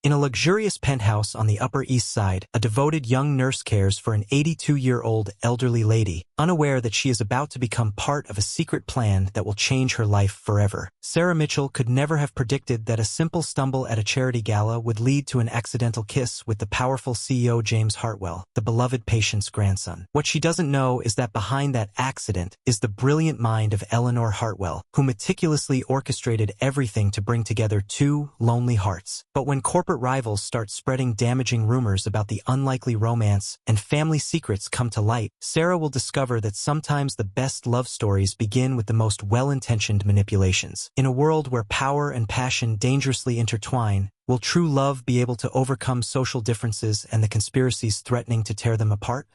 In a luxurious penthouse on the Upper East Side, a devoted young nurse cares for an 82-year-old elderly lady, unaware that she is about to become part of a secret plan that will change her life forever. Sarah Mitchell could never have predicted that a simple stumble at a charity gala would lead to an accidental kiss with the powerful CEO James Hartwell, the beloved patient's grandson. What she doesn't know is that behind that accident is the brilliant mind of Eleanor Hartwell, who meticulously orchestrated everything to bring together two lonely hearts. But when corporate rivals start spreading damaging rumors about the unlikely romance and family secrets come to light, Sarah will discover that sometimes the best love stories begin with the most well-intentioned manipulations. In a world where power and passion dangerously intertwine, will true love be able to overcome social differences and the conspiracies threatening to tear them apart?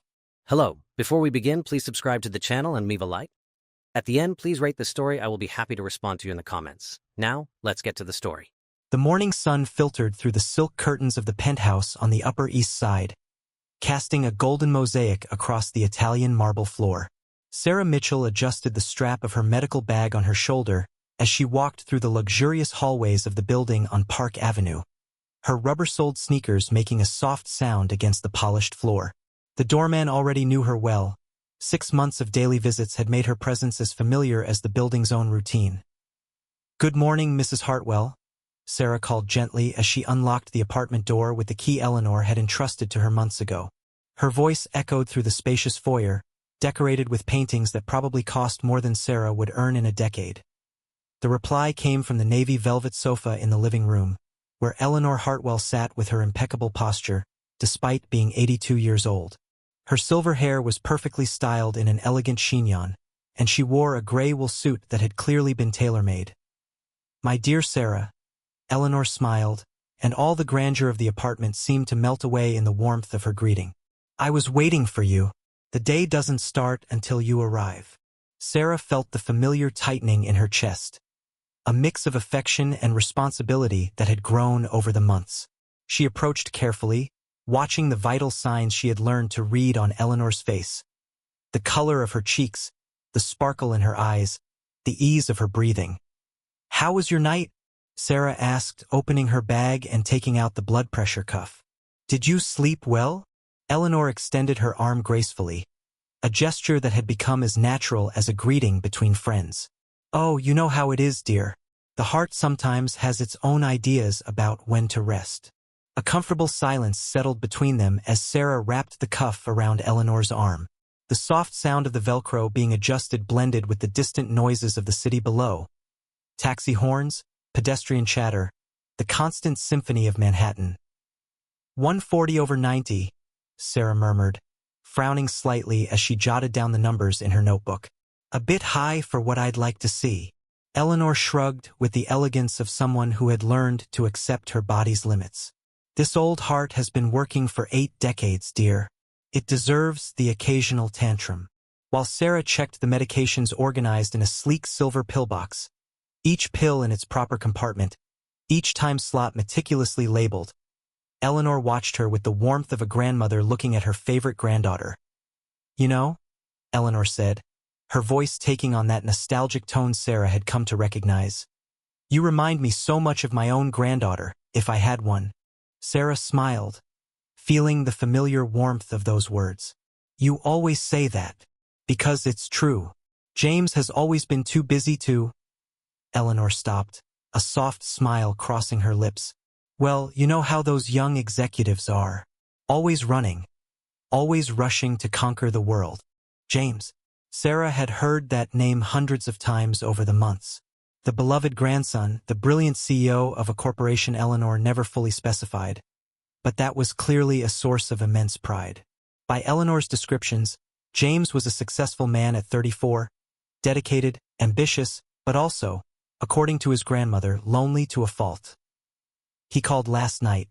Hello. Before we begin, please subscribe to the channel and leave a like. At the end, please rate the story. I will be happy to respond to you in the comments. Now, let's get to the story. The morning sun filtered through the silk curtains of the penthouse on the Upper East Side, casting a golden mosaic across the Italian marble floor. Sarah Mitchell adjusted the strap of her medical bag on her shoulder as she walked through the luxurious hallways of the building on Park Avenue, her rubber-soled sneakers making a soft sound against the polished floor. The doorman already knew her well. 6 months of daily visits had made her presence as familiar as the building's own routine. "Good morning, Mrs. Hartwell," Sarah called gently as she unlocked the apartment door with the key Eleanor had entrusted to her months ago. Her voice echoed through the spacious foyer, decorated with paintings that probably cost more than Sarah would earn in a decade. The reply came from the navy velvet sofa in the living room, where Eleanor Hartwell sat with her impeccable posture, despite being 82 years old. Her silver hair was perfectly styled in an elegant chignon, and she wore a gray wool suit that had clearly been tailor-made. "My dear Sarah," Eleanor smiled, and all the grandeur of the apartment seemed to melt away in the warmth of her greeting. "I was waiting for you. The day doesn't start until you arrive." Sarah felt the familiar tightening in her chest, a mix of affection and responsibility that had grown over the months. She approached carefully, watching the vital signs she had learned to read on Eleanor's face. The color of her cheeks, the sparkle in her eyes, the ease of her breathing. "How was your night?" Sarah asked, opening her bag and taking out the blood pressure cuff. "Did you sleep well?" Eleanor extended her arm gracefully, a gesture that had become as natural as a greeting between friends. "Oh, you know how it is, dear. The heart sometimes has its own ideas about when to rest." A comfortable silence settled between them as Sarah wrapped the cuff around Eleanor's arm. The soft sound of the Velcro being adjusted blended with the distant noises of the city below. Taxi horns, pedestrian chatter, the constant symphony of Manhattan. 140/90, Sarah murmured, frowning slightly as she jotted down the numbers in her notebook. "A bit high for what I'd like to see." Eleanor shrugged with the elegance of someone who had learned to accept her body's limits. "This old heart has been working for 8 decades, dear. It deserves the occasional tantrum." While Sarah checked the medications organized in a sleek silver pillbox, each pill in its proper compartment, each time slot meticulously labeled, Eleanor watched her with the warmth of a grandmother looking at her favorite granddaughter. "You know," Eleanor said, her voice taking on that nostalgic tone Sarah had come to recognize, "you remind me so much of my own granddaughter, if I had one." Sarah smiled, feeling the familiar warmth of those words. "You always say that, because it's true. James has always been too busy to—" Eleanor stopped, a soft smile crossing her lips. "Well, you know how those young executives are. Always running. Always rushing to conquer the world. James." Sarah had heard that name hundreds of times over the months. The beloved grandson, the brilliant CEO of a corporation Eleanor never fully specified. But that was clearly a source of immense pride. By Eleanor's descriptions, James was a successful man at 34, dedicated, ambitious, but also, according to his grandmother, lonely to a fault. "He called last night,"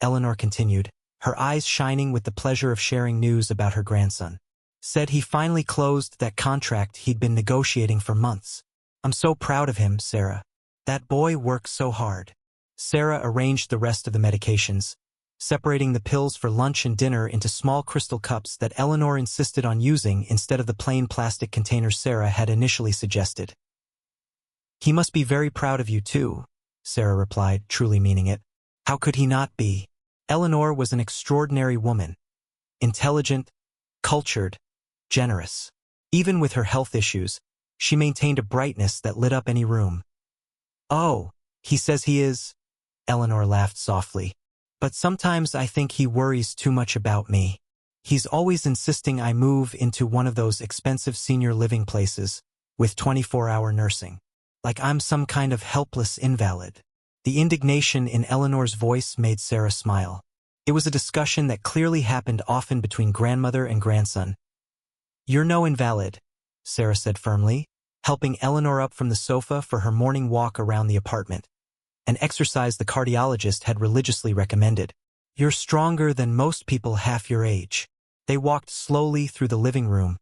Eleanor continued, her eyes shining with the pleasure of sharing news about her grandson. "Said he finally closed that contract he'd been negotiating for months. I'm so proud of him, Sarah. That boy works so hard." Sarah arranged the rest of the medications, separating the pills for lunch and dinner into small crystal cups that Eleanor insisted on using instead of the plain plastic containers Sarah had initially suggested. "He must be very proud of you too," Sarah replied, truly meaning it. How could he not be? Eleanor was an extraordinary woman. Intelligent, cultured, generous. Even with her health issues, she maintained a brightness that lit up any room. "Oh, he says he is," Eleanor laughed softly. "But sometimes I think he worries too much about me. He's always insisting I move into one of those expensive senior living places with 24-hour nursing. Like I'm some kind of helpless invalid." The indignation in Eleanor's voice made Sarah smile. It was a discussion that clearly happened often between grandmother and grandson. "You're no invalid," Sarah said firmly, helping Eleanor up from the sofa for her morning walk around the apartment, an exercise the cardiologist had religiously recommended. "You're stronger than most people half your age." They walked slowly through the living room,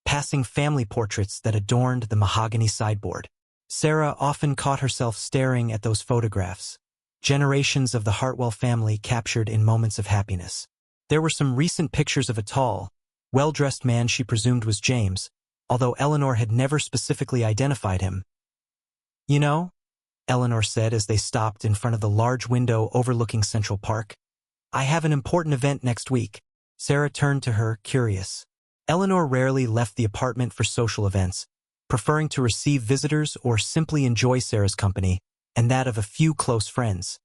passing family portraits that adorned the mahogany sideboard. Sarah often caught herself staring at those photographs, generations of the Hartwell family captured in moments of happiness. There were some recent pictures of a tall, well-dressed man she presumed was James, although Eleanor had never specifically identified him. "You know," Eleanor said as they stopped in front of the large window overlooking Central Park, "I have an important event next week." Sarah turned to her, curious. Eleanor rarely left the apartment for social events, preferring to receive visitors or simply enjoy Sarah's company and that of a few close friends.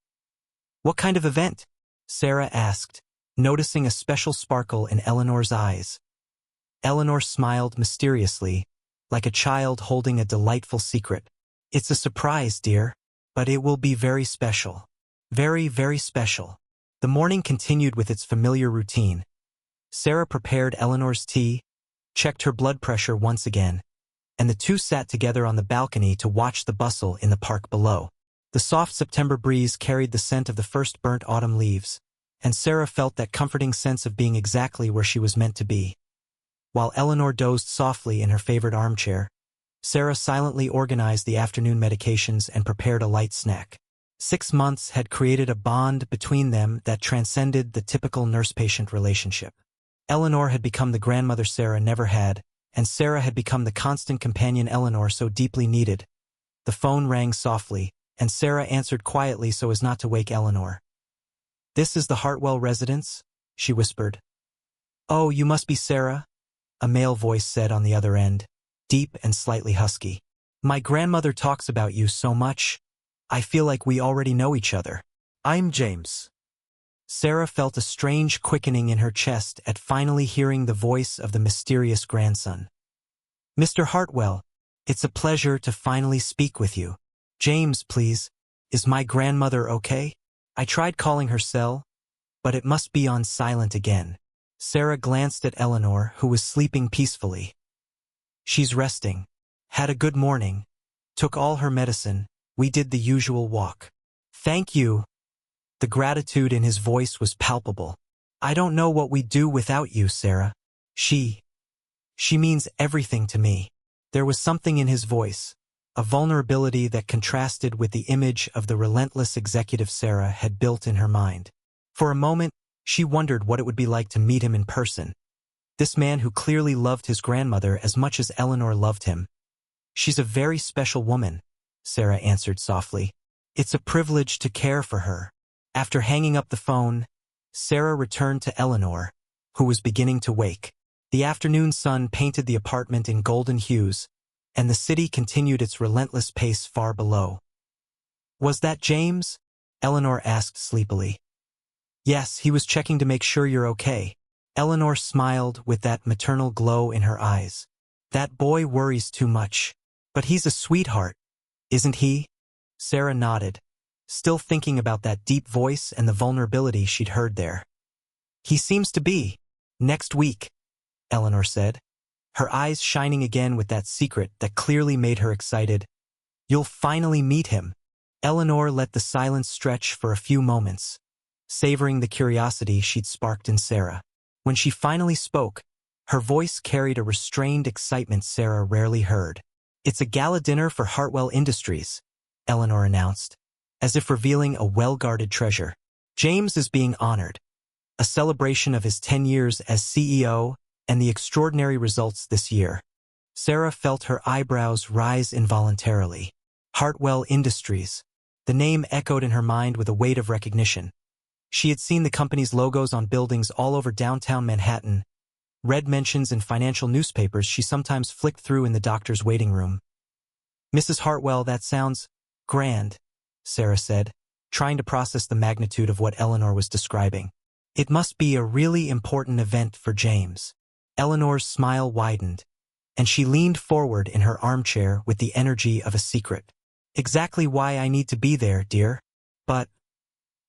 "What kind of event?" Sarah asked, noticing a special sparkle in Eleanor's eyes. Eleanor smiled mysteriously, like a child holding a delightful secret. "It's a surprise, dear, but it will be very special. Very, very special." The morning continued with its familiar routine. Sarah prepared Eleanor's tea, checked her blood pressure once again, and the two sat together on the balcony to watch the bustle in the park below. The soft September breeze carried the scent of the first burnt autumn leaves, and Sarah felt that comforting sense of being exactly where she was meant to be. While Eleanor dozed softly in her favorite armchair, Sarah silently organized the afternoon medications and prepared a light snack. 6 months had created a bond between them that transcended the typical nurse-patient relationship. Eleanor had become the grandmother Sarah never had, and Sarah had become the constant companion Eleanor so deeply needed. The phone rang softly, and Sarah answered quietly so as not to wake Eleanor. "This is the Hartwell residence?" she whispered. "Oh, you must be Sarah," a male voice said on the other end, deep and slightly husky. "My grandmother talks about you so much. I feel like we already know each other." "I'm James." Sarah felt a strange quickening in her chest at finally hearing the voice of the mysterious grandson. "Mr. Hartwell, it's a pleasure to finally speak with you. James, please, is my grandmother okay? I tried calling her cell, but it must be on silent again." Sarah glanced at Eleanor, who was sleeping peacefully. "She's resting. Had a good morning. Took all her medicine. We did the usual walk." "Thank you." The gratitude in his voice was palpable. "I don't know what we'd do without you, Sarah. She means everything to me." There was something in his voice, a vulnerability that contrasted with the image of the relentless executive Sarah had built in her mind. For a moment, she wondered what it would be like to meet him in person. This man who clearly loved his grandmother as much as Eleanor loved him. "She's a very special woman," Sarah answered softly. "It's a privilege to care for her." After hanging up the phone, Sarah returned to Eleanor, who was beginning to wake. The afternoon sun painted the apartment in golden hues, and the city continued its relentless pace far below. "Was that James?" Eleanor asked sleepily. "Yes, he was checking to make sure you're okay." Eleanor smiled with that maternal glow in her eyes. "That boy worries too much. But he's a sweetheart, isn't he?" Sarah nodded, still thinking about that deep voice and the vulnerability she'd heard there. "He seems to be. Next week," Eleanor said, her eyes shining again with that secret that clearly made her excited. "You'll finally meet him." Eleanor let the silence stretch for a few moments, savoring the curiosity she'd sparked in Sarah. When she finally spoke, her voice carried a restrained excitement Sarah rarely heard. "It's a gala dinner for Hartwell Industries," Eleanor announced, as if revealing a well-guarded treasure. "James is being honored. A celebration of his 10 years as CEO and the extraordinary results this year." Sarah felt her eyebrows rise involuntarily. Hartwell Industries. The name echoed in her mind with a weight of recognition. She had seen the company's logos on buildings all over downtown Manhattan, read mentions in financial newspapers she sometimes flicked through in the doctor's waiting room. "Mrs. Hartwell, that sounds grand," Sarah said, trying to process the magnitude of what Eleanor was describing. "It must be a really important event for James." Eleanor's smile widened, and she leaned forward in her armchair with the energy of a secret. "Exactly why I need to be there, dear. But—"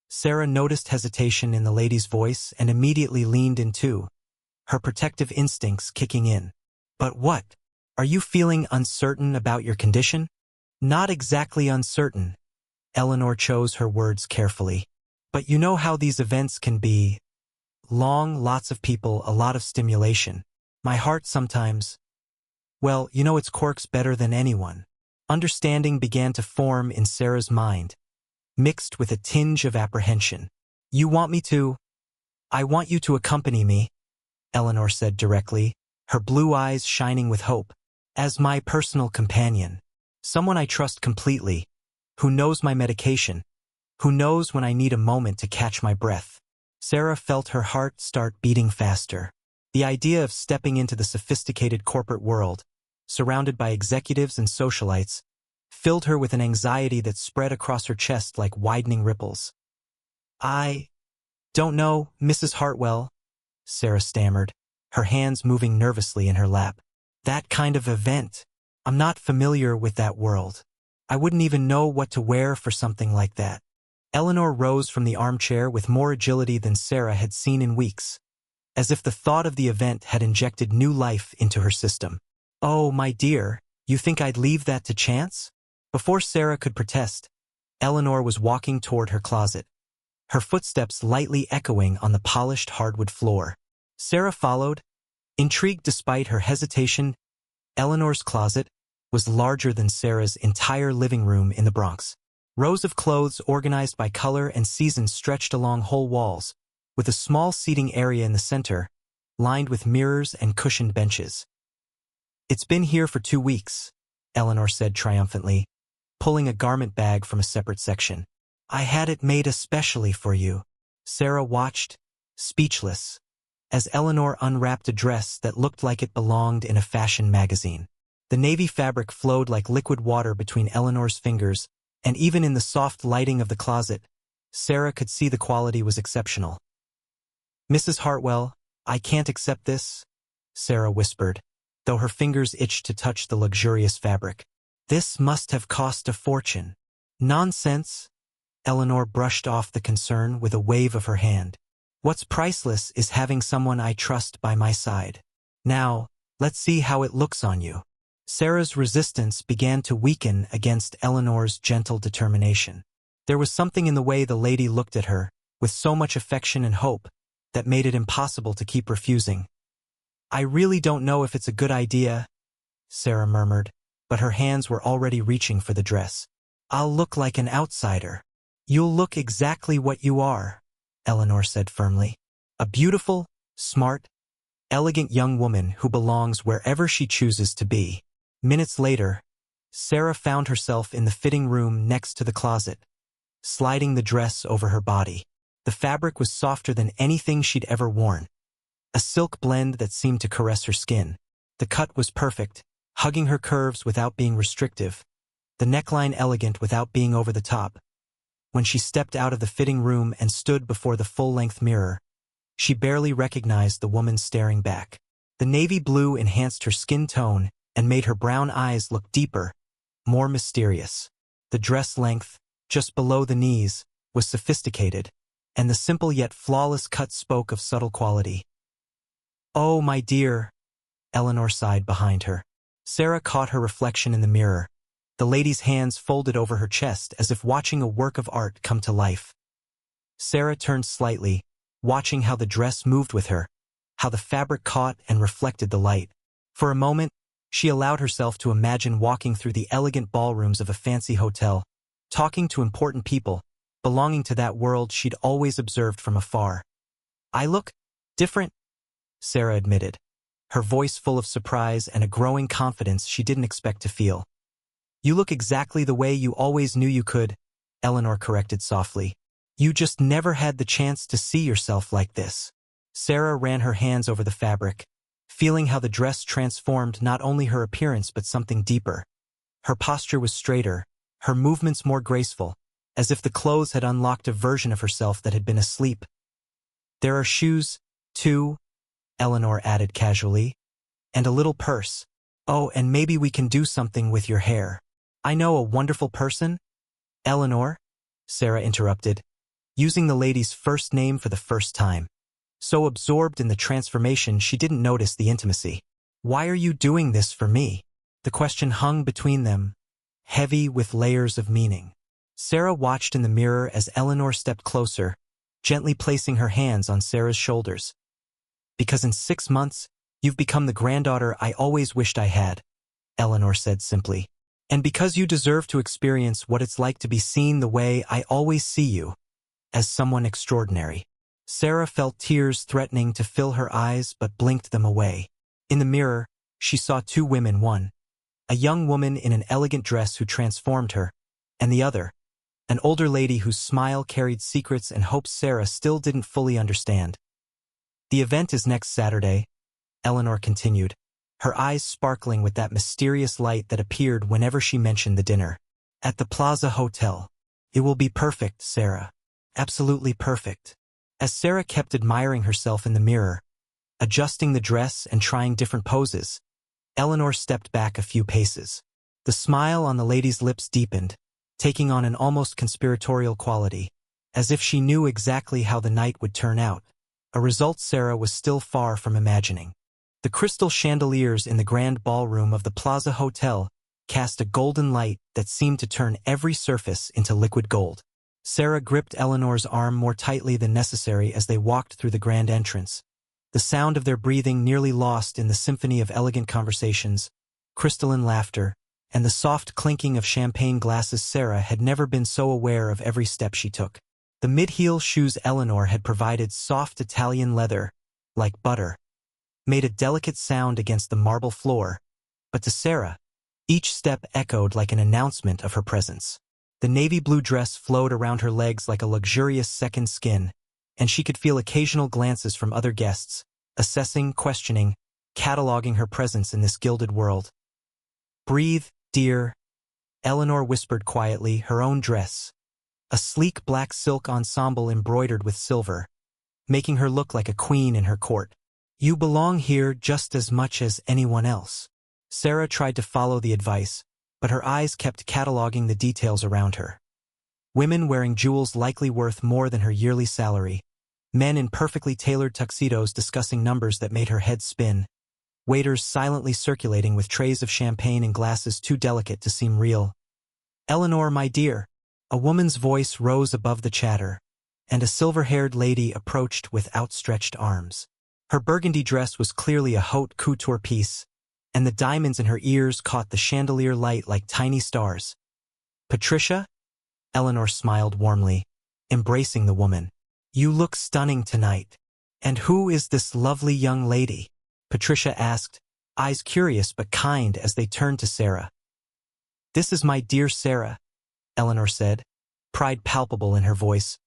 Sarah noticed hesitation in the lady's voice and immediately leaned in too, her protective instincts kicking in. "But what? Are you feeling uncertain about your condition?" "Not exactly uncertain." Eleanor chose her words carefully. "But you know how these events can be. Long, lots of people, a lot of stimulation. My heart sometimes— well, you know its quirks better than anyone." Understanding began to form in Sarah's mind, mixed with a tinge of apprehension. "You want me to— I want you to accompany me," Eleanor said directly, her blue eyes shining with hope. "As my personal companion. Someone I trust completely, who knows my medication, who knows when I need a moment to catch my breath." Sarah felt her heart start beating faster. The idea of stepping into the sophisticated corporate world, surrounded by executives and socialites, filled her with an anxiety that spread across her chest like widening ripples. "I don't know, Mrs. Hartwell," Sarah stammered, her hands moving nervously in her lap. "That kind of event. I'm not familiar with that world. I wouldn't even know what to wear for something like that." Eleanor rose from the armchair with more agility than Sarah had seen in weeks, as if the thought of the event had injected new life into her system. "Oh, my dear, you think I'd leave that to chance?" Before Sarah could protest, Eleanor was walking toward her closet, her footsteps lightly echoing on the polished hardwood floor. Sarah followed, intrigued despite her hesitation. Eleanor's closet was larger than Sarah's entire living room in the Bronx. Rows of clothes organized by color and season stretched along whole walls, with a small seating area in the center, lined with mirrors and cushioned benches. "It's been here for 2 weeks," Eleanor said triumphantly, pulling a garment bag from a separate section. "I had it made especially for you." Sarah watched, speechless, as Eleanor unwrapped a dress that looked like it belonged in a fashion magazine. The navy fabric flowed like liquid water between Eleanor's fingers, and even in the soft lighting of the closet, Sarah could see the quality was exceptional. "Mrs. Hartwell, I can't accept this," Sarah whispered, though her fingers itched to touch the luxurious fabric. "This must have cost a fortune." "Nonsense," Eleanor brushed off the concern with a wave of her hand. "What's priceless is having someone I trust by my side. Now, let's see how it looks on you." Sarah's resistance began to weaken against Eleanor's gentle determination. There was something in the way the lady looked at her, with so much affection and hope, that made it impossible to keep refusing. "I really don't know if it's a good idea," Sarah murmured, but her hands were already reaching for the dress. "I'll look like an outsider." "You'll look exactly what you are," Eleanor said firmly. "A beautiful, smart, elegant young woman who belongs wherever she chooses to be." Minutes later, Sarah found herself in the fitting room next to the closet, sliding the dress over her body. The fabric was softer than anything she'd ever worn, a silk blend that seemed to caress her skin. The cut was perfect, hugging her curves without being restrictive, the neckline elegant without being over the top. When she stepped out of the fitting room and stood before the full-length mirror, she barely recognized the woman staring back. The navy blue enhanced her skin tone and made her brown eyes look deeper, more mysterious. The dress length, just below the knees, was sophisticated, and the simple yet flawless cut spoke of subtle quality. "Oh, my dear," Eleanor sighed behind her. Sarah caught her reflection in the mirror, the lady's hands folded over her chest as if watching a work of art come to life. Sarah turned slightly, watching how the dress moved with her, how the fabric caught and reflected the light. For a moment, she allowed herself to imagine walking through the elegant ballrooms of a fancy hotel, talking to important people, belonging to that world she'd always observed from afar. "I look different," Sarah admitted, her voice full of surprise and a growing confidence she didn't expect to feel. "You look exactly the way you always knew you could," Eleanor corrected softly. You just never had the chance to see yourself like this. Sarah ran her hands over the fabric, feeling how the dress transformed not only her appearance but something deeper. Her posture was straighter, her movements more graceful, as if the clothes had unlocked a version of herself that had been asleep. There are shoes, too, Eleanor added casually, and a little purse. Oh, and maybe we can do something with your hair. I know a wonderful person. Eleanor? Sarah interrupted, using the lady's first name for the first time. So absorbed in the transformation she didn't notice the intimacy. Why are you doing this for me? The question hung between them, heavy with layers of meaning. Sarah watched in the mirror as Eleanor stepped closer, gently placing her hands on Sarah's shoulders. Because in 6 months, you've become the granddaughter I always wished I had, Eleanor said simply. And because you deserve to experience what it's like to be seen the way I always see you, as someone extraordinary. Sarah felt tears threatening to fill her eyes but blinked them away. In the mirror, she saw 2 women, one, a young woman in an elegant dress who transformed her, and the other, an older lady whose smile carried secrets and hopes Sarah still didn't fully understand. The event is next Saturday, Eleanor continued, her eyes sparkling with that mysterious light that appeared whenever she mentioned the dinner. At the Plaza Hotel. It will be perfect, Sarah. Absolutely perfect. As Sarah kept admiring herself in the mirror, adjusting the dress and trying different poses, Eleanor stepped back a few paces. The smile on the lady's lips deepened, taking on an almost conspiratorial quality, as if she knew exactly how the night would turn out, a result Sarah was still far from imagining. The crystal chandeliers in the grand ballroom of the Plaza Hotel cast a golden light that seemed to turn every surface into liquid gold. Sarah gripped Eleanor's arm more tightly than necessary as they walked through the grand entrance, the sound of their breathing nearly lost in the symphony of elegant conversations, crystalline laughter, and the soft clinking of champagne glasses. Sarah had never been so aware of every step she took. The mid-heel shoes Eleanor had provided, soft Italian leather, like butter, made a delicate sound against the marble floor, but to Sarah, each step echoed like an announcement of her presence. The navy blue dress flowed around her legs like a luxurious second skin, and she could feel occasional glances from other guests, assessing, questioning, cataloging her presence in this gilded world. Breathe, dear, Eleanor whispered quietly, her own dress, a sleek black silk ensemble embroidered with silver, making her look like a queen in her court. You belong here just as much as anyone else. Sarah tried to follow the advice, but her eyes kept cataloging the details around her. Women wearing jewels likely worth more than her yearly salary, men in perfectly tailored tuxedos discussing numbers that made her head spin, waiters silently circulating with trays of champagne and glasses too delicate to seem real. Eleanor, my dear, a woman's voice rose above the chatter, and a silver-haired lady approached with outstretched arms. Her burgundy dress was clearly a haute couture piece, and the diamonds in her ears caught the chandelier light like tiny stars. Patricia? Eleanor smiled warmly, embracing the woman. You look stunning tonight. And who is this lovely young lady? Patricia asked, eyes curious but kind as they turned to Sarah. This is my dear Sarah, Eleanor said, pride palpable in her voice,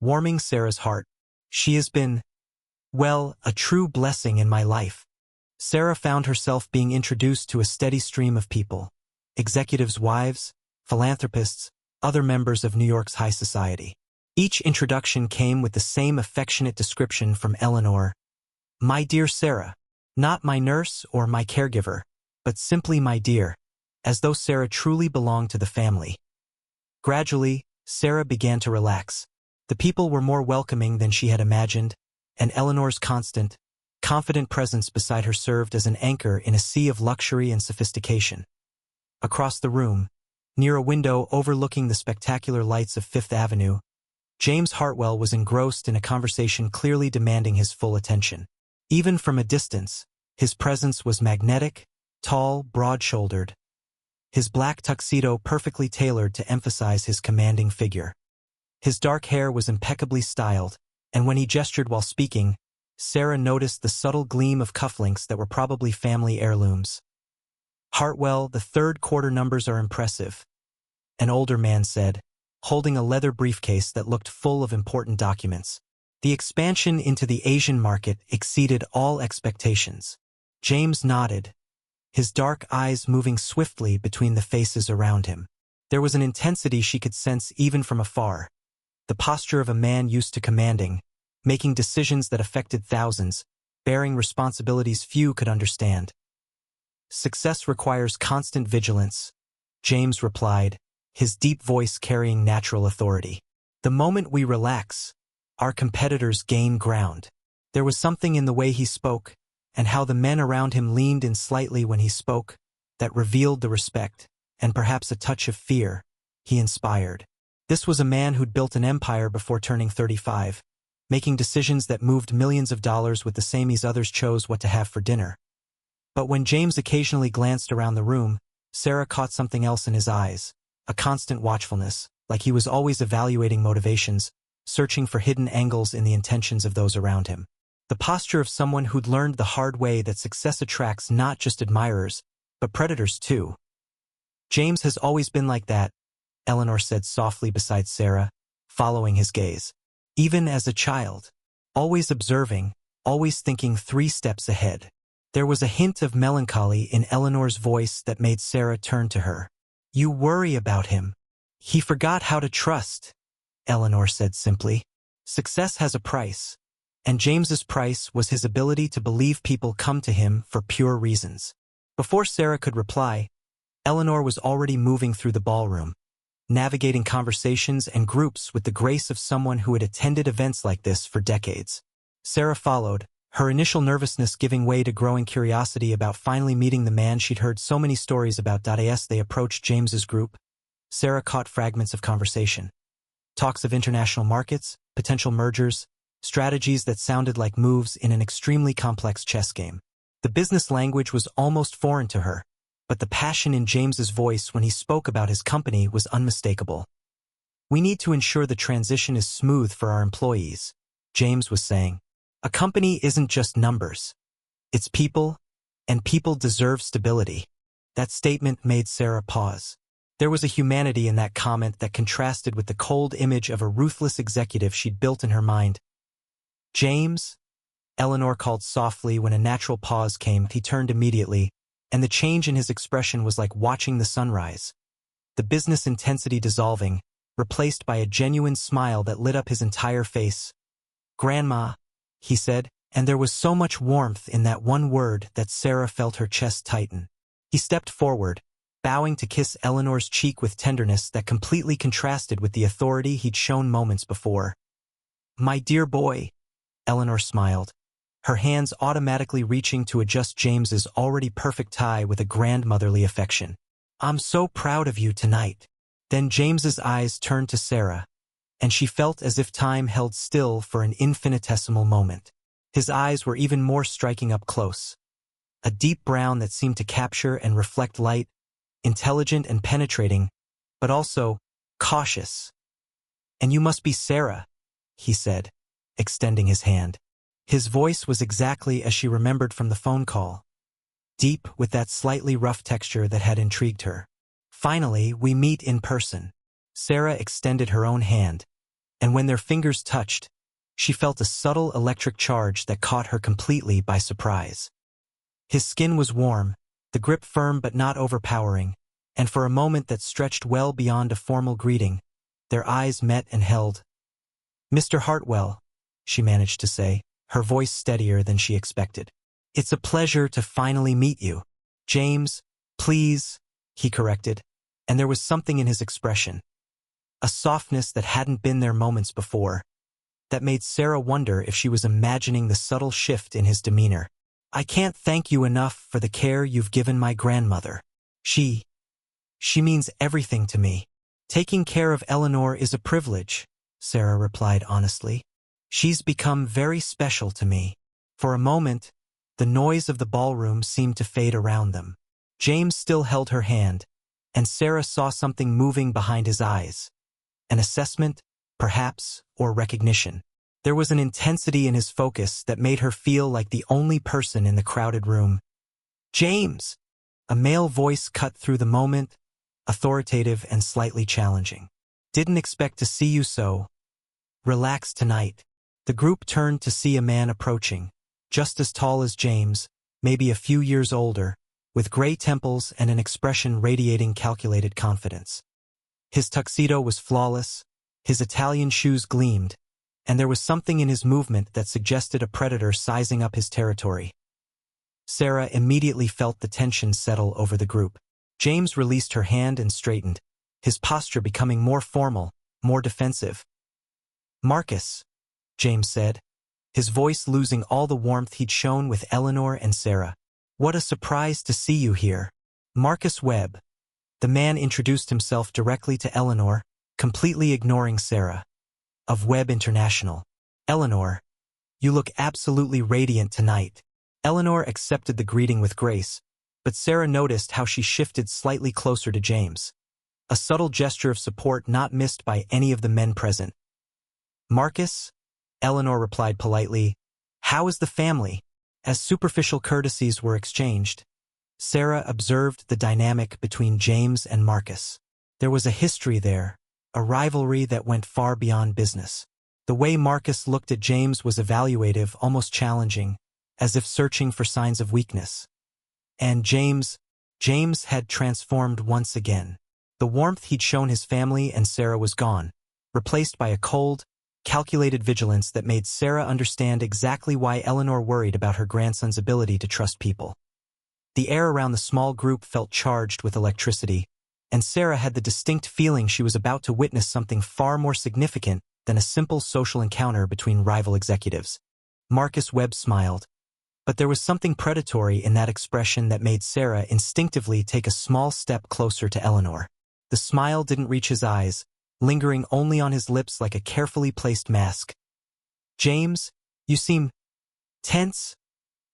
warming Sarah's heart. She has been, well, a true blessing in my life. Sarah found herself being introduced to a steady stream of people, executives' wives, philanthropists, other members of New York's high society. Each introduction came with the same affectionate description from Eleanor. My dear Sarah, not my nurse or my caregiver, but simply my dear, as though Sarah truly belonged to the family. Gradually, Sarah began to relax. The people were more welcoming than she had imagined, and Eleanor's constant, confident presence beside her served as an anchor in a sea of luxury and sophistication. Across the room, near a window overlooking the spectacular lights of Fifth Avenue, James Hartwell was engrossed in a conversation clearly demanding his full attention. Even from a distance, his presence was magnetic, tall, broad-shouldered, his black tuxedo perfectly tailored to emphasize his commanding figure. His dark hair was impeccably styled, and when he gestured while speaking, Sarah noticed the subtle gleam of cufflinks that were probably family heirlooms. Hartwell, the third quarter numbers are impressive, an older man said, holding a leather briefcase that looked full of important documents. The expansion into the Asian market exceeded all expectations. James nodded, his dark eyes moving swiftly between the faces around him. There was an intensity she could sense even from afar, the posture of a man used to commanding, making decisions that affected thousands, bearing responsibilities few could understand. Success requires constant vigilance, James replied, his deep voice carrying natural authority. The moment we relax, our competitors gain ground. There was something in the way he spoke, and how the men around him leaned in slightly when he spoke, that revealed the respect, and perhaps a touch of fear, he inspired. This was a man who'd built an empire before turning 35, making decisions that moved millions of dollars with the same ease others chose what to have for dinner. But when James occasionally glanced around the room, Sarah caught something else in his eyes, a constant watchfulness, like he was always evaluating motivations, searching for hidden angles in the intentions of those around him. The posture of someone who'd learned the hard way that success attracts not just admirers, but predators too. James has always been like that, Eleanor said softly beside Sarah, following his gaze. Even as a child. Always observing, always thinking 3 steps ahead. There was a hint of melancholy in Eleanor's voice that made Sarah turn to her. You worry about him. He forgot how to trust, Eleanor said simply. Success has a price, and James's price was his ability to believe people come to him for pure reasons. Before Sarah could reply, Eleanor was already moving through the ballroom, navigating conversations and groups with the grace of someone who had attended events like this for decades. Sarah followed, her initial nervousness giving way to growing curiosity about finally meeting the man she'd heard so many stories about. As they approached James's group, Sarah caught fragments of conversation. Talks of international markets, potential mergers, strategies that sounded like moves in an extremely complex chess game. The business language was almost foreign to her, but the passion in James's voice when he spoke about his company was unmistakable. We need to ensure the transition is smooth for our employees, James was saying. A company isn't just numbers. It's people, and people deserve stability. That statement made Sarah pause. There was a humanity in that comment that contrasted with the cold image of a ruthless executive she'd built in her mind. James? Eleanor called softly when a natural pause came. He turned immediately, and the change in his expression was like watching the sunrise. The business intensity dissolving, replaced by a genuine smile that lit up his entire face. Grandma, he said, and there was so much warmth in that one word that Sarah felt her chest tighten. He stepped forward, bowing to kiss Eleanor's cheek with tenderness that completely contrasted with the authority he'd shown moments before. My dear boy, Eleanor smiled, her hands automatically reaching to adjust James's already perfect tie with a grandmotherly affection. I'm so proud of you tonight. Then James's eyes turned to Sarah, and she felt as if time held still for an infinitesimal moment. His eyes were even more striking up close. A deep brown that seemed to capture and reflect light, intelligent and penetrating, but also cautious. And you must be Sarah, he said, extending his hand. His voice was exactly as she remembered from the phone call, deep with that slightly rough texture that had intrigued her. Finally, we meet in person. Sarah extended her own hand, and when their fingers touched, she felt a subtle electric charge that caught her completely by surprise. His skin was warm, the grip firm but not overpowering, and for a moment that stretched well beyond a formal greeting, their eyes met and held. Mr. Hartwell, she managed to say, her voice steadier than she expected. It's a pleasure to finally meet you. James, please, he corrected, and there was something in his expression, a softness that hadn't been there moments before, that made Sarah wonder if she was imagining the subtle shift in his demeanor. I can't thank you enough for the care you've given my grandmother. She means everything to me. Taking care of Eleanor is a privilege, Sarah replied honestly. She's become very special to me. For a moment, the noise of the ballroom seemed to fade around them. James still held her hand, and Sarah saw something moving behind his eyes. An assessment, perhaps, or recognition. There was an intensity in his focus that made her feel like the only person in the crowded room. James! A male voice cut through the moment, authoritative and slightly challenging. Didn't expect to see you so relaxed tonight. The group turned to see a man approaching, just as tall as James, maybe a few years older, with gray temples and an expression radiating calculated confidence. His tuxedo was flawless, his Italian shoes gleamed, and there was something in his movement that suggested a predator sizing up his territory. Sarah immediately felt the tension settle over the group. James released her hand and straightened, his posture becoming more formal, more defensive. "Marcus," James said, his voice losing all the warmth he'd shown with Eleanor and Sarah. "What a surprise to see you here." Marcus Webb. The man introduced himself directly to Eleanor, completely ignoring Sarah. "Of Webb International. Eleanor, you look absolutely radiant tonight." Eleanor accepted the greeting with grace, but Sarah noticed how she shifted slightly closer to James. A subtle gesture of support not missed by any of the men present. "Marcus?" Eleanor replied politely. "How is the family?" As superficial courtesies were exchanged, Sarah observed the dynamic between James and Marcus. There was a history there, a rivalry that went far beyond business. The way Marcus looked at James was evaluative, almost challenging, as if searching for signs of weakness. And James had transformed once again. The warmth he'd shown his family and Sarah was gone, replaced by a cold, calculated vigilance that made Sarah understand exactly why Eleanor worried about her grandson's ability to trust people. The air around the small group felt charged with electricity, and Sarah had the distinct feeling she was about to witness something far more significant than a simple social encounter between rival executives. Marcus Webb smiled, but there was something predatory in that expression that made Sarah instinctively take a small step closer to Eleanor. The smile didn't reach his eyes, lingering only on his lips like a carefully placed mask. "James, you seem tense,"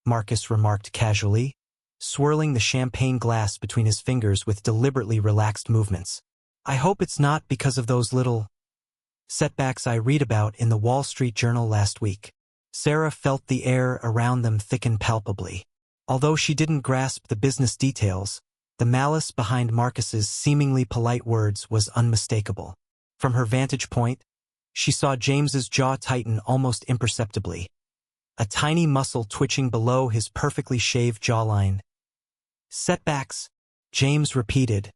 Marcus remarked casually, swirling the champagne glass between his fingers with deliberately relaxed movements. "I hope it's not because of those little setbacks I read about in the Wall Street Journal last week." Sarah felt the air around them thicken palpably. Although she didn't grasp the business details, the malice behind Marcus's seemingly polite words was unmistakable. From her vantage point, she saw James's jaw tighten almost imperceptibly, a tiny muscle twitching below his perfectly shaved jawline. "Setbacks," James repeated,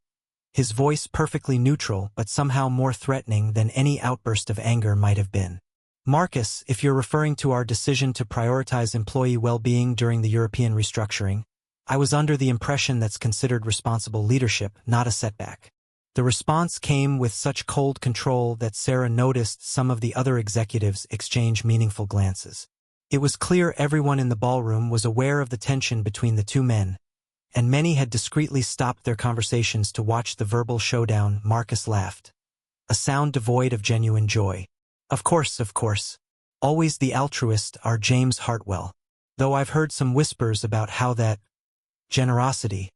his voice perfectly neutral but somehow more threatening than any outburst of anger might have been. "Marcus, if you're referring to our decision to prioritize employee well-being during the European restructuring, I was under the impression that's considered responsible leadership, not a setback." The response came with such cold control that Sarah noticed some of the other executives exchange meaningful glances. It was clear everyone in the ballroom was aware of the tension between the two men, and many had discreetly stopped their conversations to watch the verbal showdown. Marcus laughed, a sound devoid of genuine joy. Of course. Always the altruist, our James Hartwell. Though I've heard some whispers about how that generosity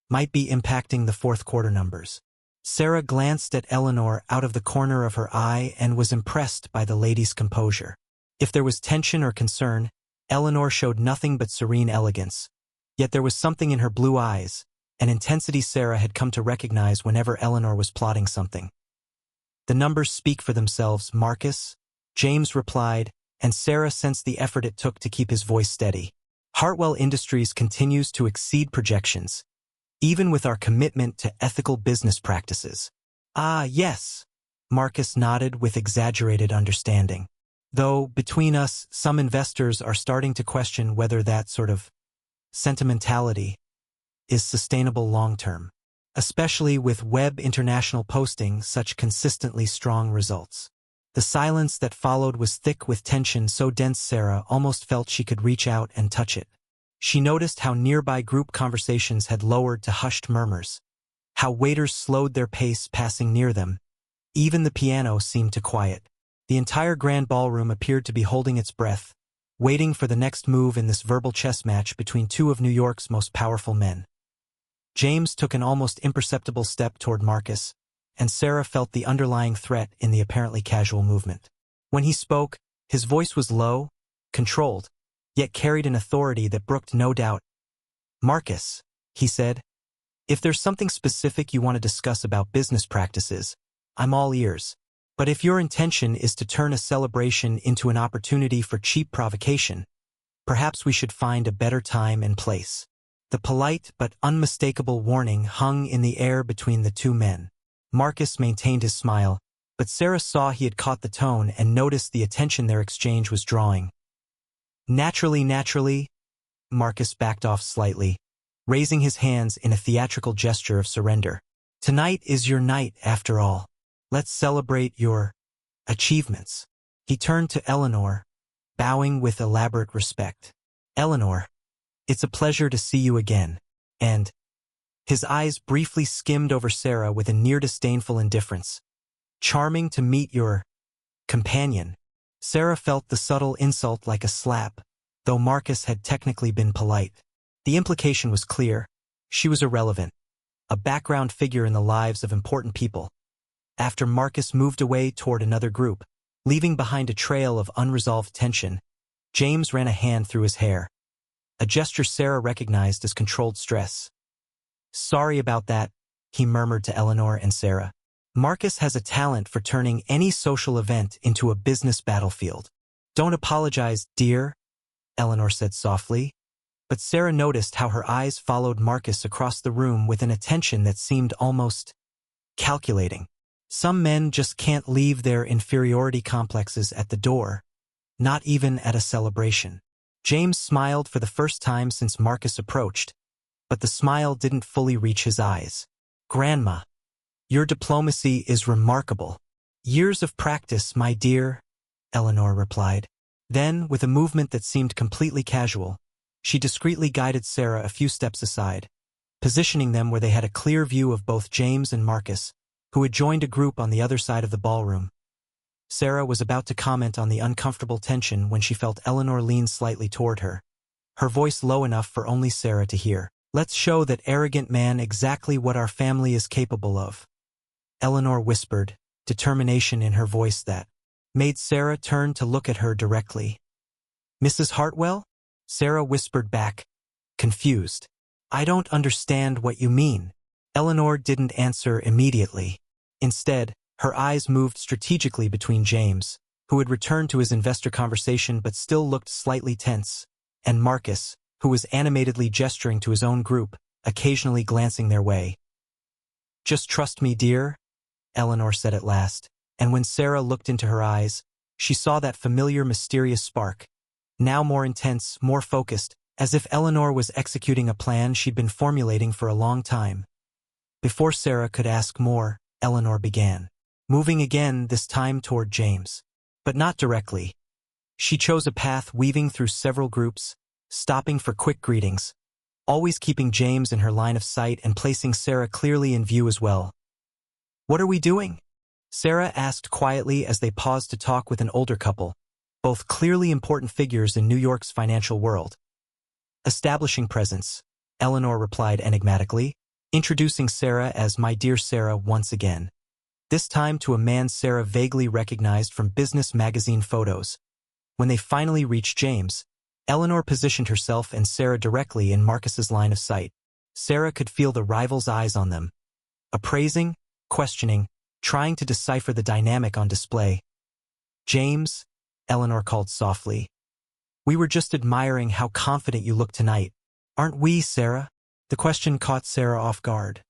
might be impacting the fourth quarter numbers." Sarah glanced at Eleanor out of the corner of her eye and was impressed by the lady's composure. If there was tension or concern, Eleanor showed nothing but serene elegance. Yet there was something in her blue eyes, an intensity Sarah had come to recognize whenever Eleanor was plotting something. "The numbers speak for themselves, Marcus," James replied, and Sarah sensed the effort it took to keep his voice steady. "Hartwell Industries continues to exceed projections, even with our commitment to ethical business practices." "Ah, yes," Marcus nodded with exaggerated understanding. "Though, between us, some investors are starting to question whether that sort of sentimentality is sustainable long-term, especially with Webb International posting such consistently strong results." The silence that followed was thick with tension so dense Sarah almost felt she could reach out and touch it. She noticed how nearby group conversations had lowered to hushed murmurs, how waiters slowed their pace passing near them. Even the piano seemed to quiet. The entire grand ballroom appeared to be holding its breath, waiting for the next move in this verbal chess match between two of New York's most powerful men. James took an almost imperceptible step toward Marcus, and Sarah felt the underlying threat in the apparently casual movement. When he spoke, his voice was low, controlled, yet carried an authority that brooked no doubt. "Marcus," he said, "if there's something specific you want to discuss about business practices, I'm all ears. But if your intention is to turn a celebration into an opportunity for cheap provocation, perhaps we should find a better time and place." The polite but unmistakable warning hung in the air between the two men. Marcus maintained his smile, but Sarah saw he had caught the tone and noticed the attention their exchange was drawing. Naturally, Marcus backed off slightly, raising his hands in a theatrical gesture of surrender. "Tonight is your night, after all. Let's celebrate your achievements." He turned to Eleanor, bowing with elaborate respect. "Eleanor, it's a pleasure to see you again." And his eyes briefly skimmed over Sarah with a near-disdainful indifference. "Charming to meet your companion." Sarah felt the subtle insult like a slap, though Marcus had technically been polite. The implication was clear. She was irrelevant, a background figure in the lives of important people. After Marcus moved away toward another group, leaving behind a trail of unresolved tension, James ran a hand through his hair, a gesture Sarah recognized as controlled stress. "Sorry about that," he murmured to Eleanor and Sarah. "Marcus has a talent for turning any social event into a business battlefield." "Don't apologize, dear," Eleanor said softly, but Sarah noticed how her eyes followed Marcus across the room with an attention that seemed almost calculating. Some men just can't leave their inferiority complexes at the door, not even at a celebration. James smiled for the first time since Marcus approached, but the smile didn't fully reach his eyes. "Grandma, your diplomacy is remarkable." "Years of practice, my dear," Eleanor replied. Then, with a movement that seemed completely casual, she discreetly guided Sarah a few steps aside, positioning them where they had a clear view of both James and Marcus, who had joined a group on the other side of the ballroom. Sarah was about to comment on the uncomfortable tension when she felt Eleanor lean slightly toward her, her voice low enough for only Sarah to hear. "Let's show that arrogant man exactly what our family is capable of," Eleanor whispered, determination in her voice that made Sarah turn to look at her directly. "Mrs. Hartwell?" Sarah whispered back, confused. "I don't understand what you mean." Eleanor didn't answer immediately. Instead, her eyes moved strategically between James, who had returned to his investor conversation but still looked slightly tense, and Marcus, who was animatedly gesturing to his own group, occasionally glancing their way. "Just trust me, dear," Eleanor said at last, and when Sarah looked into her eyes, she saw that familiar mysterious spark, now more intense, more focused, as if Eleanor was executing a plan she'd been formulating for a long time. Before Sarah could ask more, Eleanor began, moving again, this time toward James. But not directly. She chose a path weaving through several groups, stopping for quick greetings, always keeping James in her line of sight and placing Sarah clearly in view as well. "What are we doing?" Sarah asked quietly as they paused to talk with an older couple, both clearly important figures in New York's financial world. "Establishing presence," Eleanor replied enigmatically, introducing Sarah as "my dear Sarah" once again. This time to a man Sarah vaguely recognized from business magazine photos. When they finally reached James, Eleanor positioned herself and Sarah directly in Marcus's line of sight. Sarah could feel the rival's eyes on them, appraising, questioning, trying to decipher the dynamic on display. "James," Eleanor called softly, "we were just admiring how confident you look tonight. Aren't we, Sarah?" The question caught Sarah off guard,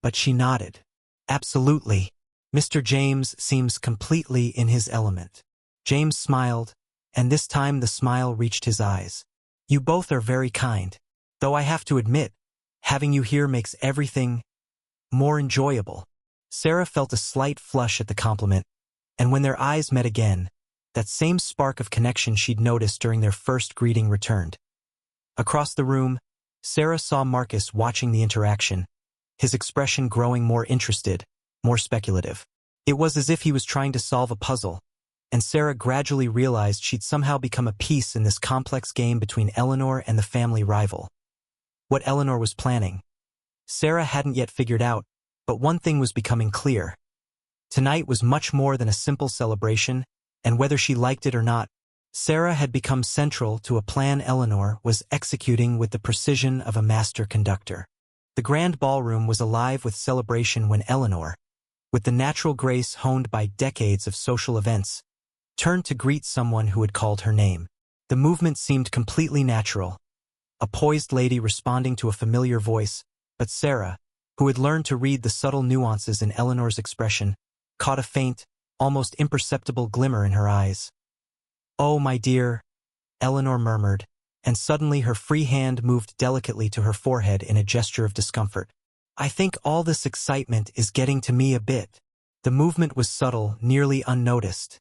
but she nodded. "Absolutely. Mr. James seems completely in his element." James smiled, and this time the smile reached his eyes. "You both are very kind, though I have to admit, having you here makes everything more enjoyable." Sarah felt a slight flush at the compliment, and when their eyes met again, that same spark of connection she'd noticed during their first greeting returned. Across the room, Sarah saw Marcus watching the interaction, his expression growing more interested, more speculative. It was as if he was trying to solve a puzzle, and Sarah gradually realized she'd somehow become a piece in this complex game between Eleanor and the family rival. What Eleanor was planning, Sarah hadn't yet figured out, but one thing was becoming clear. Tonight was much more than a simple celebration, and whether she liked it or not, Sarah had become central to a plan Eleanor was executing with the precision of a master conductor. The grand ballroom was alive with celebration when Eleanor, with the natural grace honed by decades of social events, turned to greet someone who had called her name. The movement seemed completely natural, a poised lady responding to a familiar voice, but Sarah, who had learned to read the subtle nuances in Eleanor's expression, caught a faint, almost imperceptible glimmer in her eyes. "Oh, my dear," Eleanor murmured, and suddenly her free hand moved delicately to her forehead in a gesture of discomfort. "I think all this excitement is getting to me a bit." The movement was subtle, nearly unnoticed.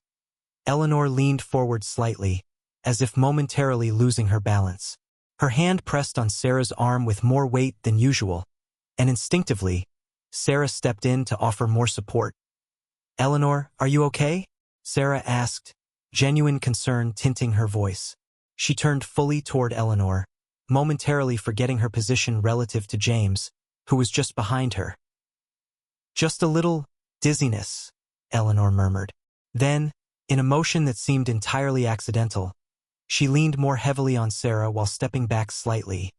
Eleanor leaned forward slightly, as if momentarily losing her balance. Her hand pressed on Sarah's arm with more weight than usual, and instinctively, Sarah stepped in to offer more support. "Eleanor, are you okay?" Sarah asked, genuine concern tinting her voice. She turned fully toward Eleanor, momentarily forgetting her position relative to James, who was just behind her. "Just a little dizziness," Eleanor murmured. Then, in a motion that seemed entirely accidental, she leaned more heavily on Sarah while stepping back slightly.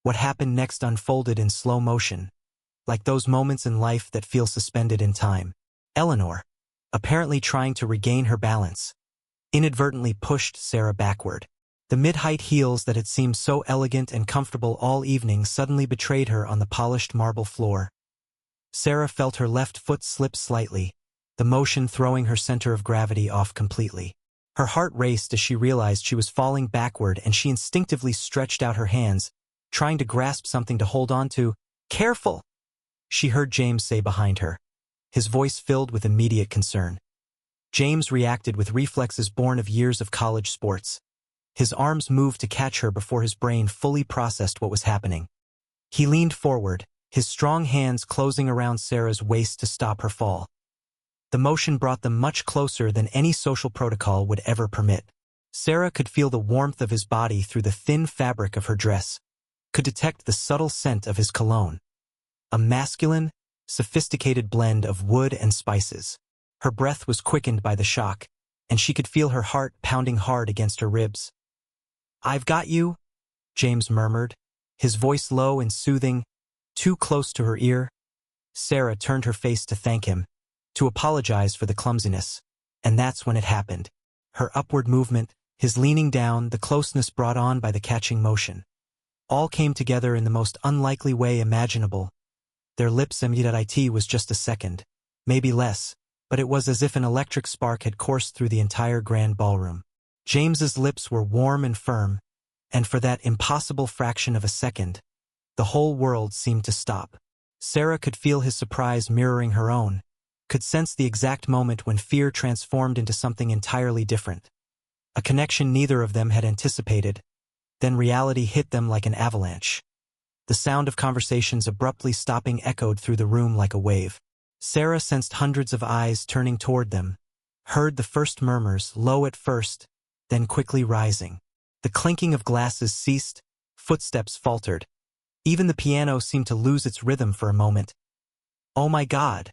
What happened next unfolded in slow motion, like those moments in life that feel suspended in time. Eleanor, apparently trying to regain her balance, inadvertently pushed Sarah backward. The mid-height heels that had seemed so elegant and comfortable all evening suddenly betrayed her on the polished marble floor. Sarah felt her left foot slip slightly, the motion throwing her center of gravity off completely. Her heart raced as she realized she was falling backward, and she instinctively stretched out her hands, trying to grasp something to hold on to. "Careful!" she heard James say behind her, his voice filled with immediate concern. James reacted with reflexes born of years of college sports. His arms moved to catch her before his brain fully processed what was happening. He leaned forward, his strong hands closing around Sarah's waist to stop her fall. The motion brought them much closer than any social protocol would ever permit. Sarah could feel the warmth of his body through the thin fabric of her dress, could detect the subtle scent of his cologne. A masculine, sophisticated blend of wood and spices. Her breath was quickened by the shock, and she could feel her heart pounding hard against her ribs. "I've got you," James murmured, his voice low and soothing, too close to her ear. Sarah turned her face to thank him, to apologize for the clumsiness, and that's when it happened. Her upward movement, his leaning down, the closeness brought on by the catching motion. All came together in the most unlikely way imaginable. Their lips met was just a second, maybe less, but it was as if an electric spark had coursed through the entire grand ballroom. James's lips were warm and firm, and for that impossible fraction of a second, the whole world seemed to stop. Sarah could feel his surprise mirroring her own, could sense the exact moment when fear transformed into something entirely different. A connection neither of them had anticipated. Then reality hit them like an avalanche. The sound of conversations abruptly stopping echoed through the room like a wave. Sarah sensed hundreds of eyes turning toward them, heard the first murmurs, low at first, then quickly rising. The clinking of glasses ceased, footsteps faltered. Even the piano seemed to lose its rhythm for a moment. "Oh my God,"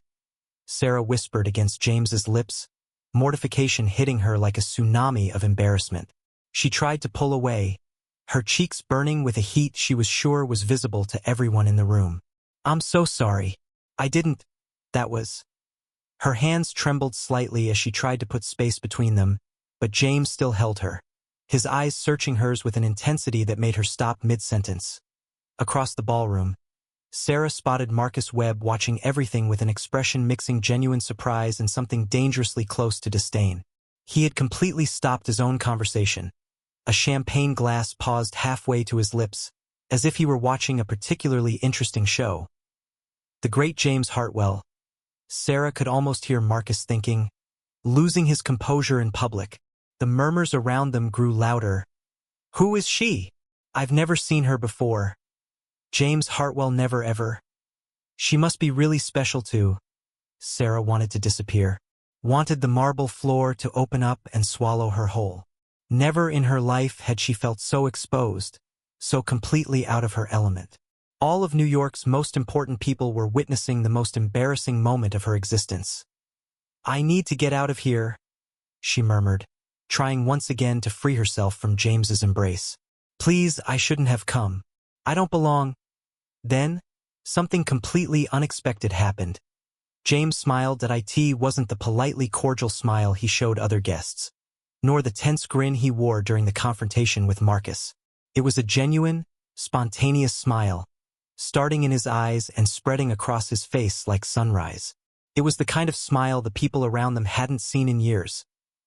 Sarah whispered against James's lips, mortification hitting her like a tsunami of embarrassment. She tried to pull away, her cheeks burning with a heat she was sure was visible to everyone in the room. "I'm so sorry. I didn't. That was..." Her hands trembled slightly as she tried to put space between them, but James still held her, his eyes searching hers with an intensity that made her stop mid-sentence. Across the ballroom, Sarah spotted Marcus Webb watching everything with an expression mixing genuine surprise and something dangerously close to disdain. He had completely stopped his own conversation. A champagne glass paused halfway to his lips, as if he were watching a particularly interesting show. The great James Hartwell, Sarah could almost hear Marcus thinking, losing his composure in public. The murmurs around them grew louder. "Who is she? I've never seen her before. James Hartwell never ever. She must be really special too." Sarah wanted to disappear, wanted the marble floor to open up and swallow her whole. Never in her life had she felt so exposed, so completely out of her element. All of New York's most important people were witnessing the most embarrassing moment of her existence. "I need to get out of here," she murmured, trying once again to free herself from James's embrace. "Please, I shouldn't have come. I don't belong." Then, something completely unexpected happened. James smiled that it wasn't the politely cordial smile he showed other guests, nor the tense grin he wore during the confrontation with Marcus. It was a genuine, spontaneous smile, starting in his eyes and spreading across his face like sunrise. It was the kind of smile the people around them hadn't seen in years.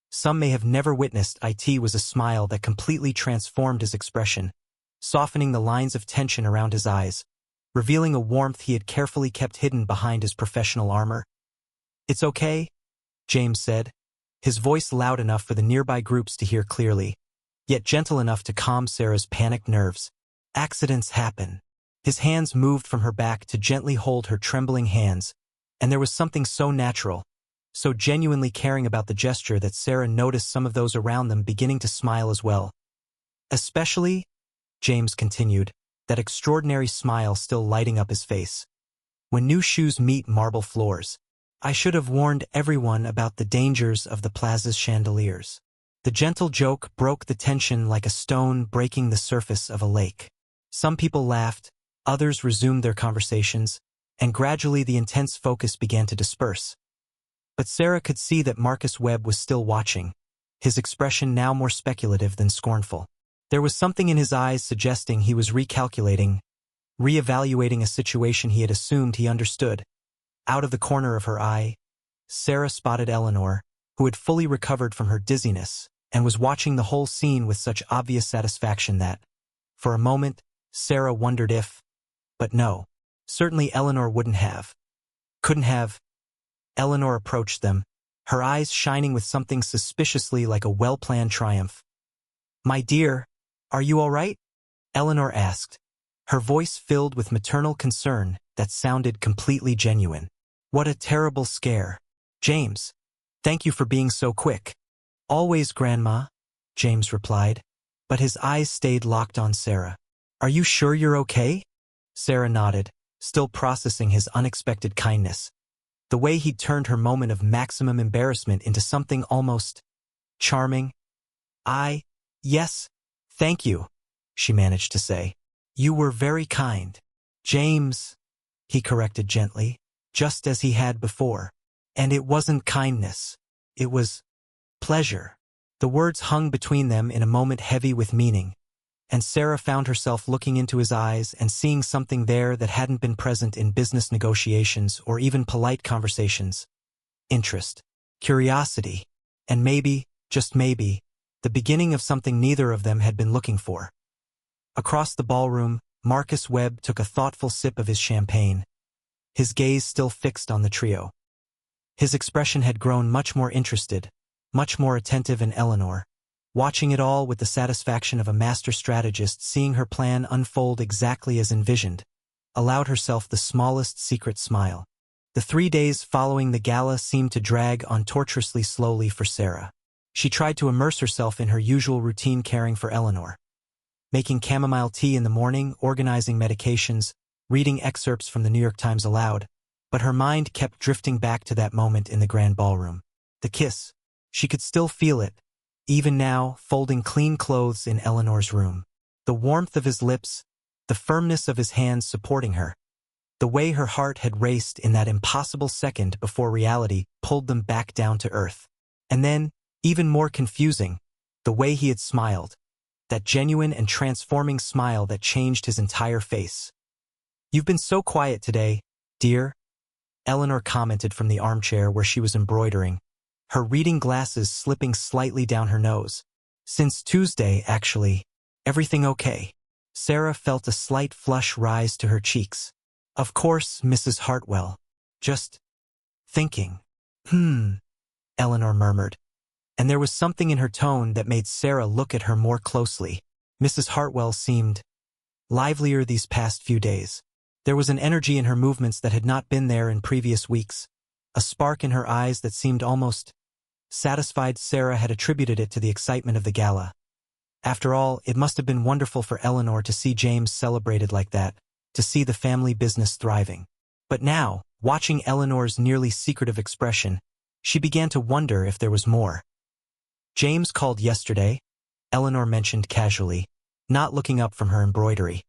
Some may have never witnessed. It was a smile that completely transformed his expression, softening the lines of tension around his eyes, revealing a warmth he had carefully kept hidden behind his professional armor. "It's okay," James said, his voice loud enough for the nearby groups to hear clearly, yet gentle enough to calm Sarah's panicked nerves. "Accidents happen." His hands moved from her back to gently hold her trembling hands, and there was something so natural, so genuinely caring about the gesture that Sarah noticed some of those around them beginning to smile as well. "Especially," James continued, that extraordinary smile still lighting up his face, "when new shoes meet marble floors. I should have warned everyone about the dangers of the plaza's chandeliers." The gentle joke broke the tension like a stone breaking the surface of a lake. Some people laughed, others resumed their conversations, and gradually the intense focus began to disperse. But Sarah could see that Marcus Webb was still watching, his expression now more speculative than scornful. There was something in his eyes suggesting he was recalculating, reevaluating a situation he had assumed he understood. Out of the corner of her eye, Sarah spotted Eleanor, who had fully recovered from her dizziness and was watching the whole scene with such obvious satisfaction that, for a moment, Sarah wondered if, but no, certainly Eleanor couldn't have. Eleanor approached them, her eyes shining with something suspiciously like a well-planned triumph. "My dear, are you all right?" Eleanor asked, her voice filled with maternal concern that sounded completely genuine. "What a terrible scare. James, thank you for being so quick." "Always, Grandma," James replied, but his eyes stayed locked on Sarah. "Are you sure you're okay?" Sarah nodded, still processing his unexpected kindness. The way he'd turned her moment of maximum embarrassment into something almost charming. Yes, thank you," she managed to say. "You were very kind." "James," he corrected gently, just as he had before. "And it wasn't kindness. It was pleasure." The words hung between them in a moment heavy with meaning, and Sarah found herself looking into his eyes and seeing something there that hadn't been present in business negotiations or even polite conversations. Interest, curiosity, and maybe, just maybe, the beginning of something neither of them had been looking for. Across the ballroom, Marcus Webb took a thoughtful sip of his champagne, his gaze still fixed on the trio. His expression had grown much more interested, much more attentive in Eleanor, watching it all with the satisfaction of a master strategist seeing her plan unfold exactly as envisioned, allowed herself the smallest secret smile. The 3 days following the gala seemed to drag on tortuously slowly for Sarah. She tried to immerse herself in her usual routine caring for Eleanor, making chamomile tea in the morning, organizing medications, reading excerpts from the New York Times aloud, but her mind kept drifting back to that moment in the grand ballroom. The kiss. She could still feel it, even now, folding clean clothes in Eleanor's room. The warmth of his lips, the firmness of his hands supporting her, the way her heart had raced in that impossible second before reality pulled them back down to earth. And then, even more confusing, the way he had smiled, that genuine and transforming smile that changed his entire face. "You've been so quiet today, dear," Eleanor commented from the armchair where she was embroidering, her reading glasses slipping slightly down her nose. "Since Tuesday, actually. Everything okay?" Sarah felt a slight flush rise to her cheeks. "Of course, Mrs. Hartwell. Just thinking." Eleanor murmured, and there was something in her tone that made Sarah look at her more closely. Mrs. Hartwell seemed livelier these past few days. There was an energy in her movements that had not been there in previous weeks, a spark in her eyes that seemed almost satisfied. Sarah had attributed it to the excitement of the gala. After all, it must have been wonderful for Eleanor to see James celebrated like that, to see the family business thriving. But now, watching Eleanor's nearly secretive expression, she began to wonder if there was more. "James called yesterday," Eleanor mentioned casually, not looking up from her embroidery.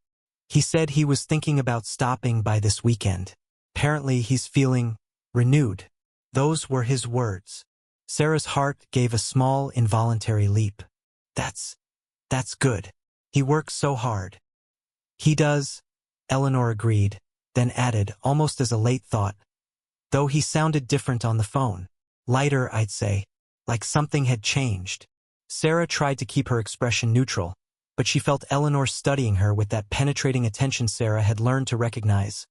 "He said he was thinking about stopping by this weekend. Apparently he's feeling renewed. Those were his words. Sarah's heart gave a small, involuntary leap. That's good. He works so hard. He does, Eleanor agreed, then added, almost as a late thought, though he sounded different on the phone. Lighter, I'd say, like something had changed. Sarah tried to keep her expression neutral, but she felt Eleanor studying her with that penetrating attention Sarah had learned to recognize.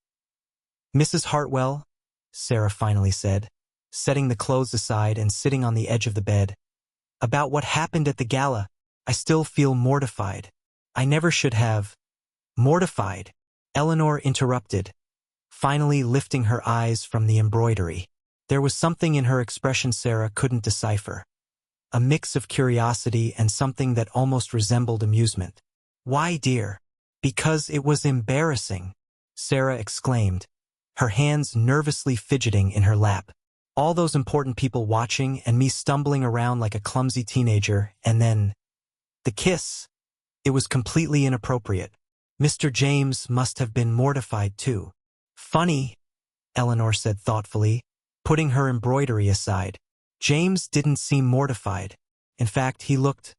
Mrs. Hartwell, Sarah finally said, setting the clothes aside and sitting on the edge of the bed. About what happened at the gala, I still feel mortified. I never should have. Mortified, Eleanor interrupted, finally lifting her eyes from the embroidery. There was something in her expression Sarah couldn't decipher. A mix of curiosity and something that almost resembled amusement. Why, dear? Because it was embarrassing, Sarah exclaimed, her hands nervously fidgeting in her lap. All those important people watching and me stumbling around like a clumsy teenager, and then the kiss. It was completely inappropriate. Mr. James must have been mortified too. Funny, Eleanor said thoughtfully, putting her embroidery aside. James didn't seem mortified. In fact, he looked,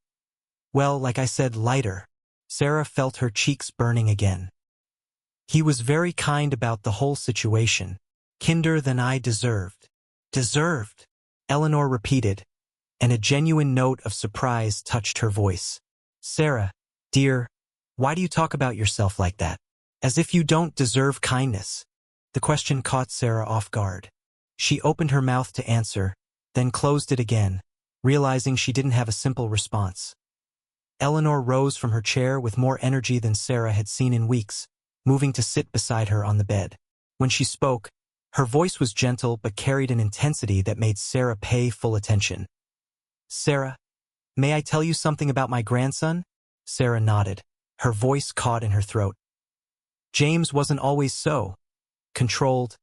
well, like I said, lighter. Sarah felt her cheeks burning again. He was very kind about the whole situation. Kinder than I deserved. Deserved, Eleanor repeated, and a genuine note of surprise touched her voice. Sarah, dear, why do you talk about yourself like that? As if you don't deserve kindness. The question caught Sarah off guard. She opened her mouth to answer, then closed it again, realizing she didn't have a simple response. Eleanor rose from her chair with more energy than Sarah had seen in weeks, moving to sit beside her on the bed. When she spoke, her voice was gentle but carried an intensity that made Sarah pay full attention. Sarah, may I tell you something about my grandson? Sarah nodded, her voice caught in her throat. James wasn't always so controlled,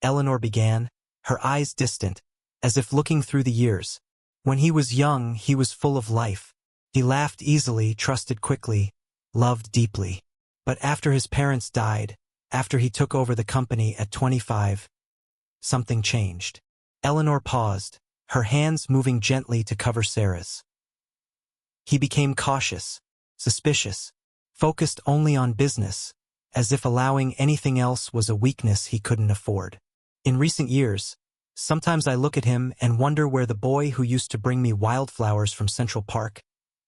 Eleanor began, her eyes distant, as if looking through the years. When he was young, he was full of life. He laughed easily, trusted quickly, loved deeply. But after his parents died, after he took over the company at 25, something changed. Eleanor paused, her hands moving gently to cover Sarah's. He became cautious, suspicious, focused only on business, as if allowing anything else was a weakness he couldn't afford. In recent years, sometimes I look at him and wonder where the boy who used to bring me wildflowers from Central Park,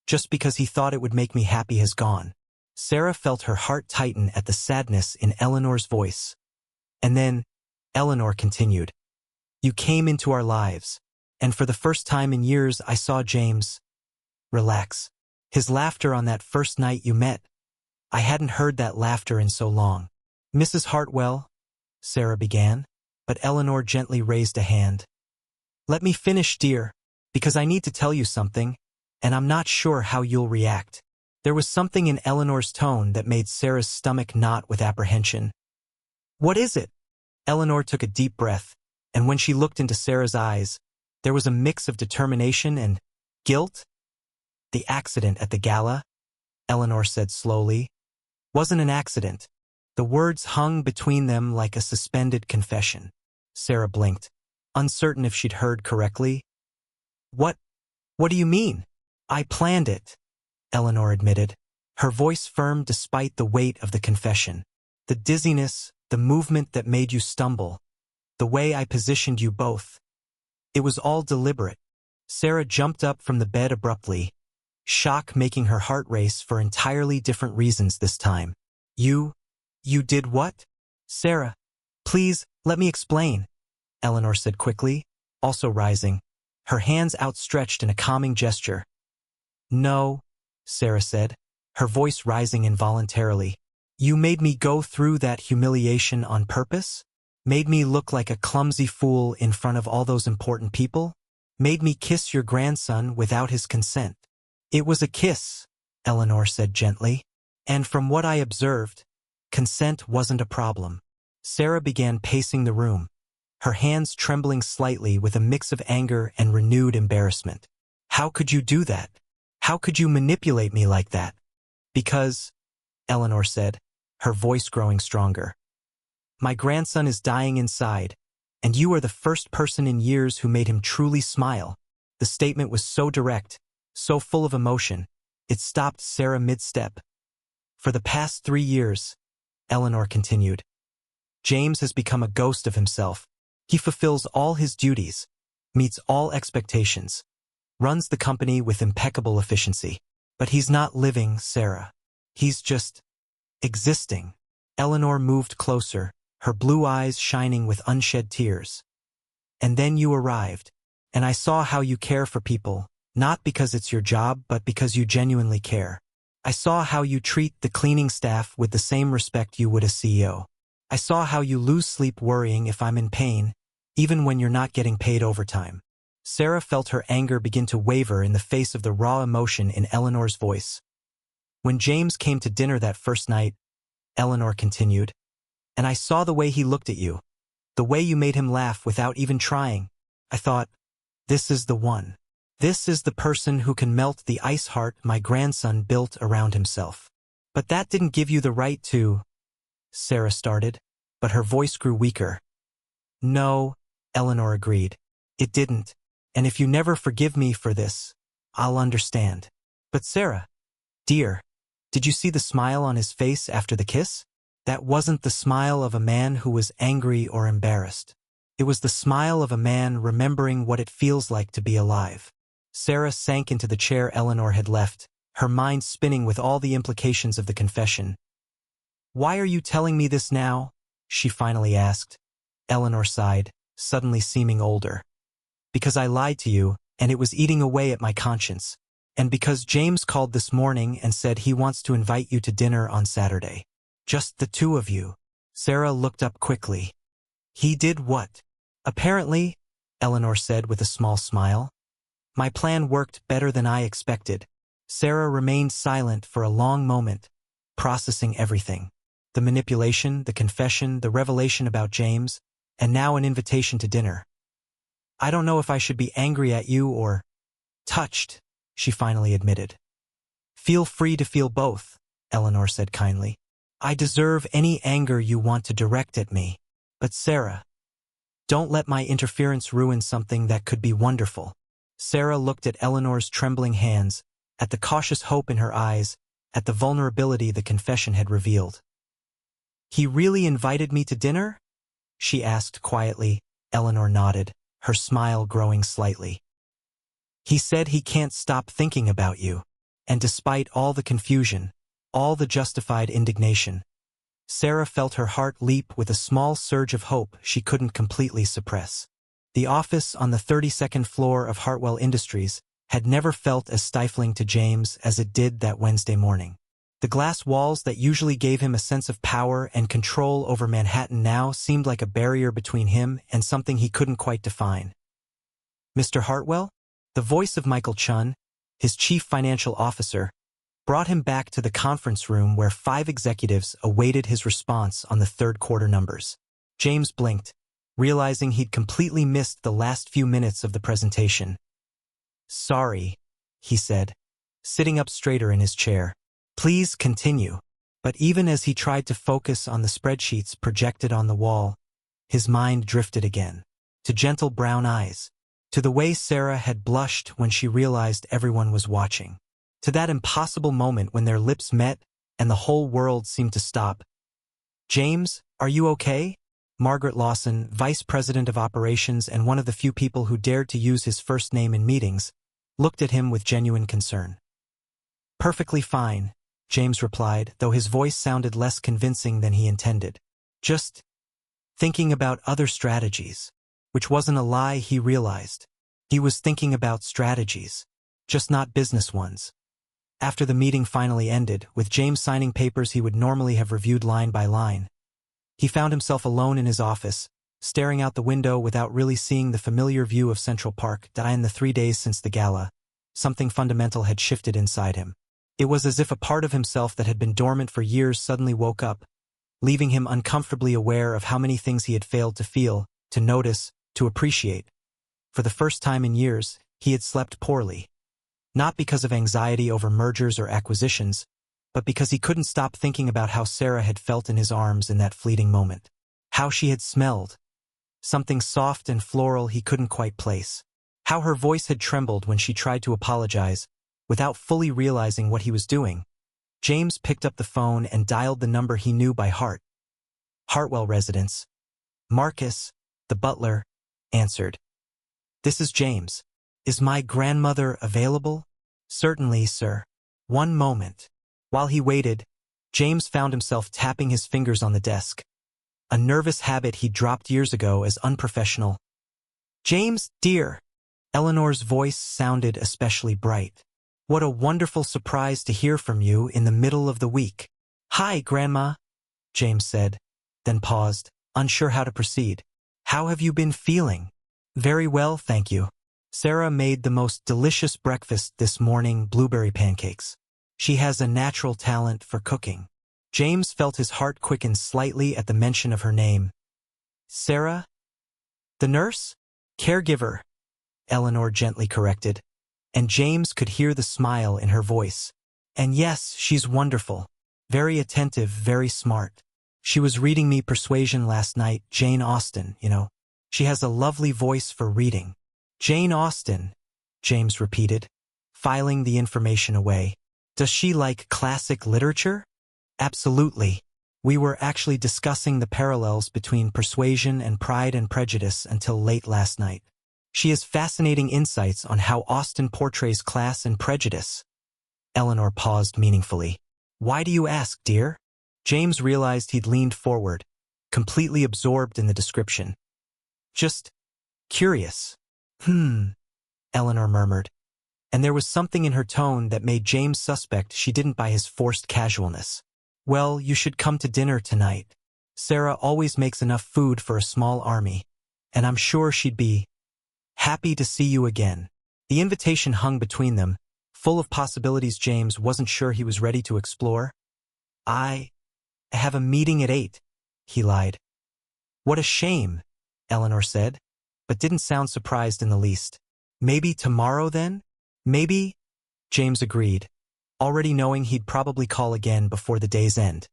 just because he thought it would make me happy, has gone. Sarah felt her heart tighten at the sadness in Eleanor's voice. And then, Eleanor continued, you came into our lives, and for the first time in years I saw James relax. His laughter on that first night you met. I hadn't heard that laughter in so long. Mrs. Hartwell, Sarah began, but Eleanor gently raised a hand. Let me finish, dear, because I need to tell you something, and I'm not sure how you'll react. There was something in Eleanor's tone that made Sarah's stomach knot with apprehension. What is it? Eleanor took a deep breath, and when she looked into Sarah's eyes, there was a mix of determination and guilt. The accident at the gala, Eleanor said slowly, wasn't an accident. The words hung between them like a suspended confession. Sarah blinked, uncertain if she'd heard correctly. What do you mean? I planned it, Eleanor admitted, her voice firm despite the weight of the confession. The dizziness, the movement that made you stumble, the way I positioned you both. It was all deliberate. Sarah jumped up from the bed abruptly, shock making her heart race for entirely different reasons this time. You did what? Sarah, please, let me explain, Eleanor said quickly, also rising, her hands outstretched in a calming gesture. No, Sarah said, her voice rising involuntarily. You made me go through that humiliation on purpose? Made me look like a clumsy fool in front of all those important people? Made me kiss your grandson without his consent? It was a kiss, Eleanor said gently, and from what I observed, consent wasn't a problem. Sarah began pacing the room, her hands trembling slightly with a mix of anger and renewed embarrassment. How could you do that? How could you manipulate me like that? Because, Eleanor said, her voice growing stronger. My grandson is dying inside, and you are the first person in years who made him truly smile." The statement was so direct, so full of emotion, it stopped Sarah mid-step. "For the past 3 years," Eleanor continued, "James has become a ghost of himself. He fulfills all his duties, meets all expectations, runs the company with impeccable efficiency. But he's not living, Sarah. He's just existing." Eleanor moved closer, her blue eyes shining with unshed tears. "And then you arrived, and I saw how you care for people, not because it's your job, but because you genuinely care. I saw how you treat the cleaning staff with the same respect you would a CEO. I saw how you lose sleep worrying if I'm in pain, even when you're not getting paid overtime." Sarah felt her anger begin to waver in the face of the raw emotion in Eleanor's voice. "When James came to dinner that first night," Eleanor continued, "and I saw the way he looked at you, the way you made him laugh without even trying, I thought, this is the one. This is the person who can melt the ice heart my grandson built around himself. But that didn't give you the right to—" Sarah started, but her voice grew weaker. "No," Eleanor agreed, "it didn't. And if you never forgive me for this, I'll understand. But Sarah, dear, did you see the smile on his face after the kiss? That wasn't the smile of a man who was angry or embarrassed. It was the smile of a man remembering what it feels like to be alive." Sarah sank into the chair Eleanor had left, her mind spinning with all the implications of the confession. "Why are you telling me this now?" she finally asked. Eleanor sighed, suddenly seeming older. "Because I lied to you, and it was eating away at my conscience. And because James called this morning and said he wants to invite you to dinner on Saturday. Just the two of you." Sarah looked up quickly. "He did what?" "Apparently," Eleanor said with a small smile, "my plan worked better than I expected." Sarah remained silent for a long moment, processing everything. The manipulation, the confession, the revelation about James, and now an invitation to dinner. "I don't know if I should be angry at you or touched," she finally admitted. "Feel free to feel both," Eleanor said kindly. "I deserve any anger you want to direct at me. But Sarah, don't let my interference ruin something that could be wonderful." Sarah looked at Eleanor's trembling hands, at the cautious hope in her eyes, at the vulnerability the confession had revealed. "He really invited me to dinner?" she asked quietly. Eleanor nodded, her smile growing slightly. "He said he can't stop thinking about you." And despite all the confusion, all the justified indignation, Sarah felt her heart leap with a small surge of hope she couldn't completely suppress. The office on the 32nd floor of Hartwell Industries had never felt as stifling to James as it did that Wednesday morning. The glass walls that usually gave him a sense of power and control over Manhattan now seemed like a barrier between him and something he couldn't quite define. "Mr. Hartwell?" The voice of Michael Chun, his chief financial officer, brought him back to the conference room where 5 executives awaited his response on the third quarter numbers. James blinked, realizing he'd completely missed the last few minutes of the presentation. "Sorry," he said, sitting up straighter in his chair. "Please continue." But even as he tried to focus on the spreadsheets projected on the wall, his mind drifted again, to gentle brown eyes, to the way Sarah had blushed when she realized everyone was watching, to that impossible moment when their lips met and the whole world seemed to stop. "James, are you okay?" Margaret Lawson, vice president of operations and one of the few people who dared to use his first name in meetings, looked at him with genuine concern. "Perfectly fine," James replied, though his voice sounded less convincing than he intended. "Just thinking about other strategies," which wasn't a lie he realized. He was thinking about strategies, just not business ones. After the meeting finally ended, with James signing papers he would normally have reviewed line by line, he found himself alone in his office, staring out the window without really seeing the familiar view of Central Park. In the 3 days since the gala, something fundamental had shifted inside him. It was as if a part of himself that had been dormant for years suddenly woke up, leaving him uncomfortably aware of how many things he had failed to feel, to notice, to appreciate. For the first time in years, he had slept poorly. Not because of anxiety over mergers or acquisitions, but because he couldn't stop thinking about how Sarah had felt in his arms in that fleeting moment. How she had smelled. something soft and floral he couldn't quite place. How her voice had trembled when she tried to apologize, without fully realizing what he was doing. James picked up the phone and dialed the number he knew by heart. Hartwell residence. Marcus, the butler, answered. "This is James. Is my grandmother available?" "Certainly, sir. One moment." While he waited, James found himself tapping his fingers on the desk, a nervous habit he dropped years ago as unprofessional. "James, dear." Eleanor's voice sounded especially bright. "What a wonderful surprise to hear from you in the middle of the week." "Hi, Grandma," James said, then paused, unsure how to proceed. "How have you been feeling?" "Very well, thank you. Sarah made the most delicious breakfast this morning, blueberry pancakes. She has a natural talent for cooking." James felt his heart quicken slightly at the mention of her name. "Sarah? The nurse?" "Caregiver," Eleanor gently corrected, and James could hear the smile in her voice. "And yes, she's wonderful. Very attentive, very smart. She was reading me Persuasion last night, Jane Austen, you know. She has a lovely voice for reading." "Jane Austen," James repeated, filing the information away. "Does she like classic literature?" "Absolutely. We were actually discussing the parallels between Persuasion and Pride and Prejudice until late last night. She has fascinating insights on how Austen portrays class and prejudice." Eleanor paused meaningfully. "Why do you ask, dear?" James realized he'd leaned forward, completely absorbed in the description. "Just curious." Eleanor murmured, and there was something in her tone that made James suspect she didn't buy his forced casualness. "Well, you should come to dinner tonight. Sarah always makes enough food for a small army, and I'm sure she'd be happy to see you again." The invitation hung between them, full of possibilities James wasn't sure he was ready to explore. "I have a meeting at 8, he lied. "What a shame," Eleanor said, but didn't sound surprised in the least. "Maybe tomorrow then?" "Maybe," James agreed, already knowing he'd probably call again before the day's end.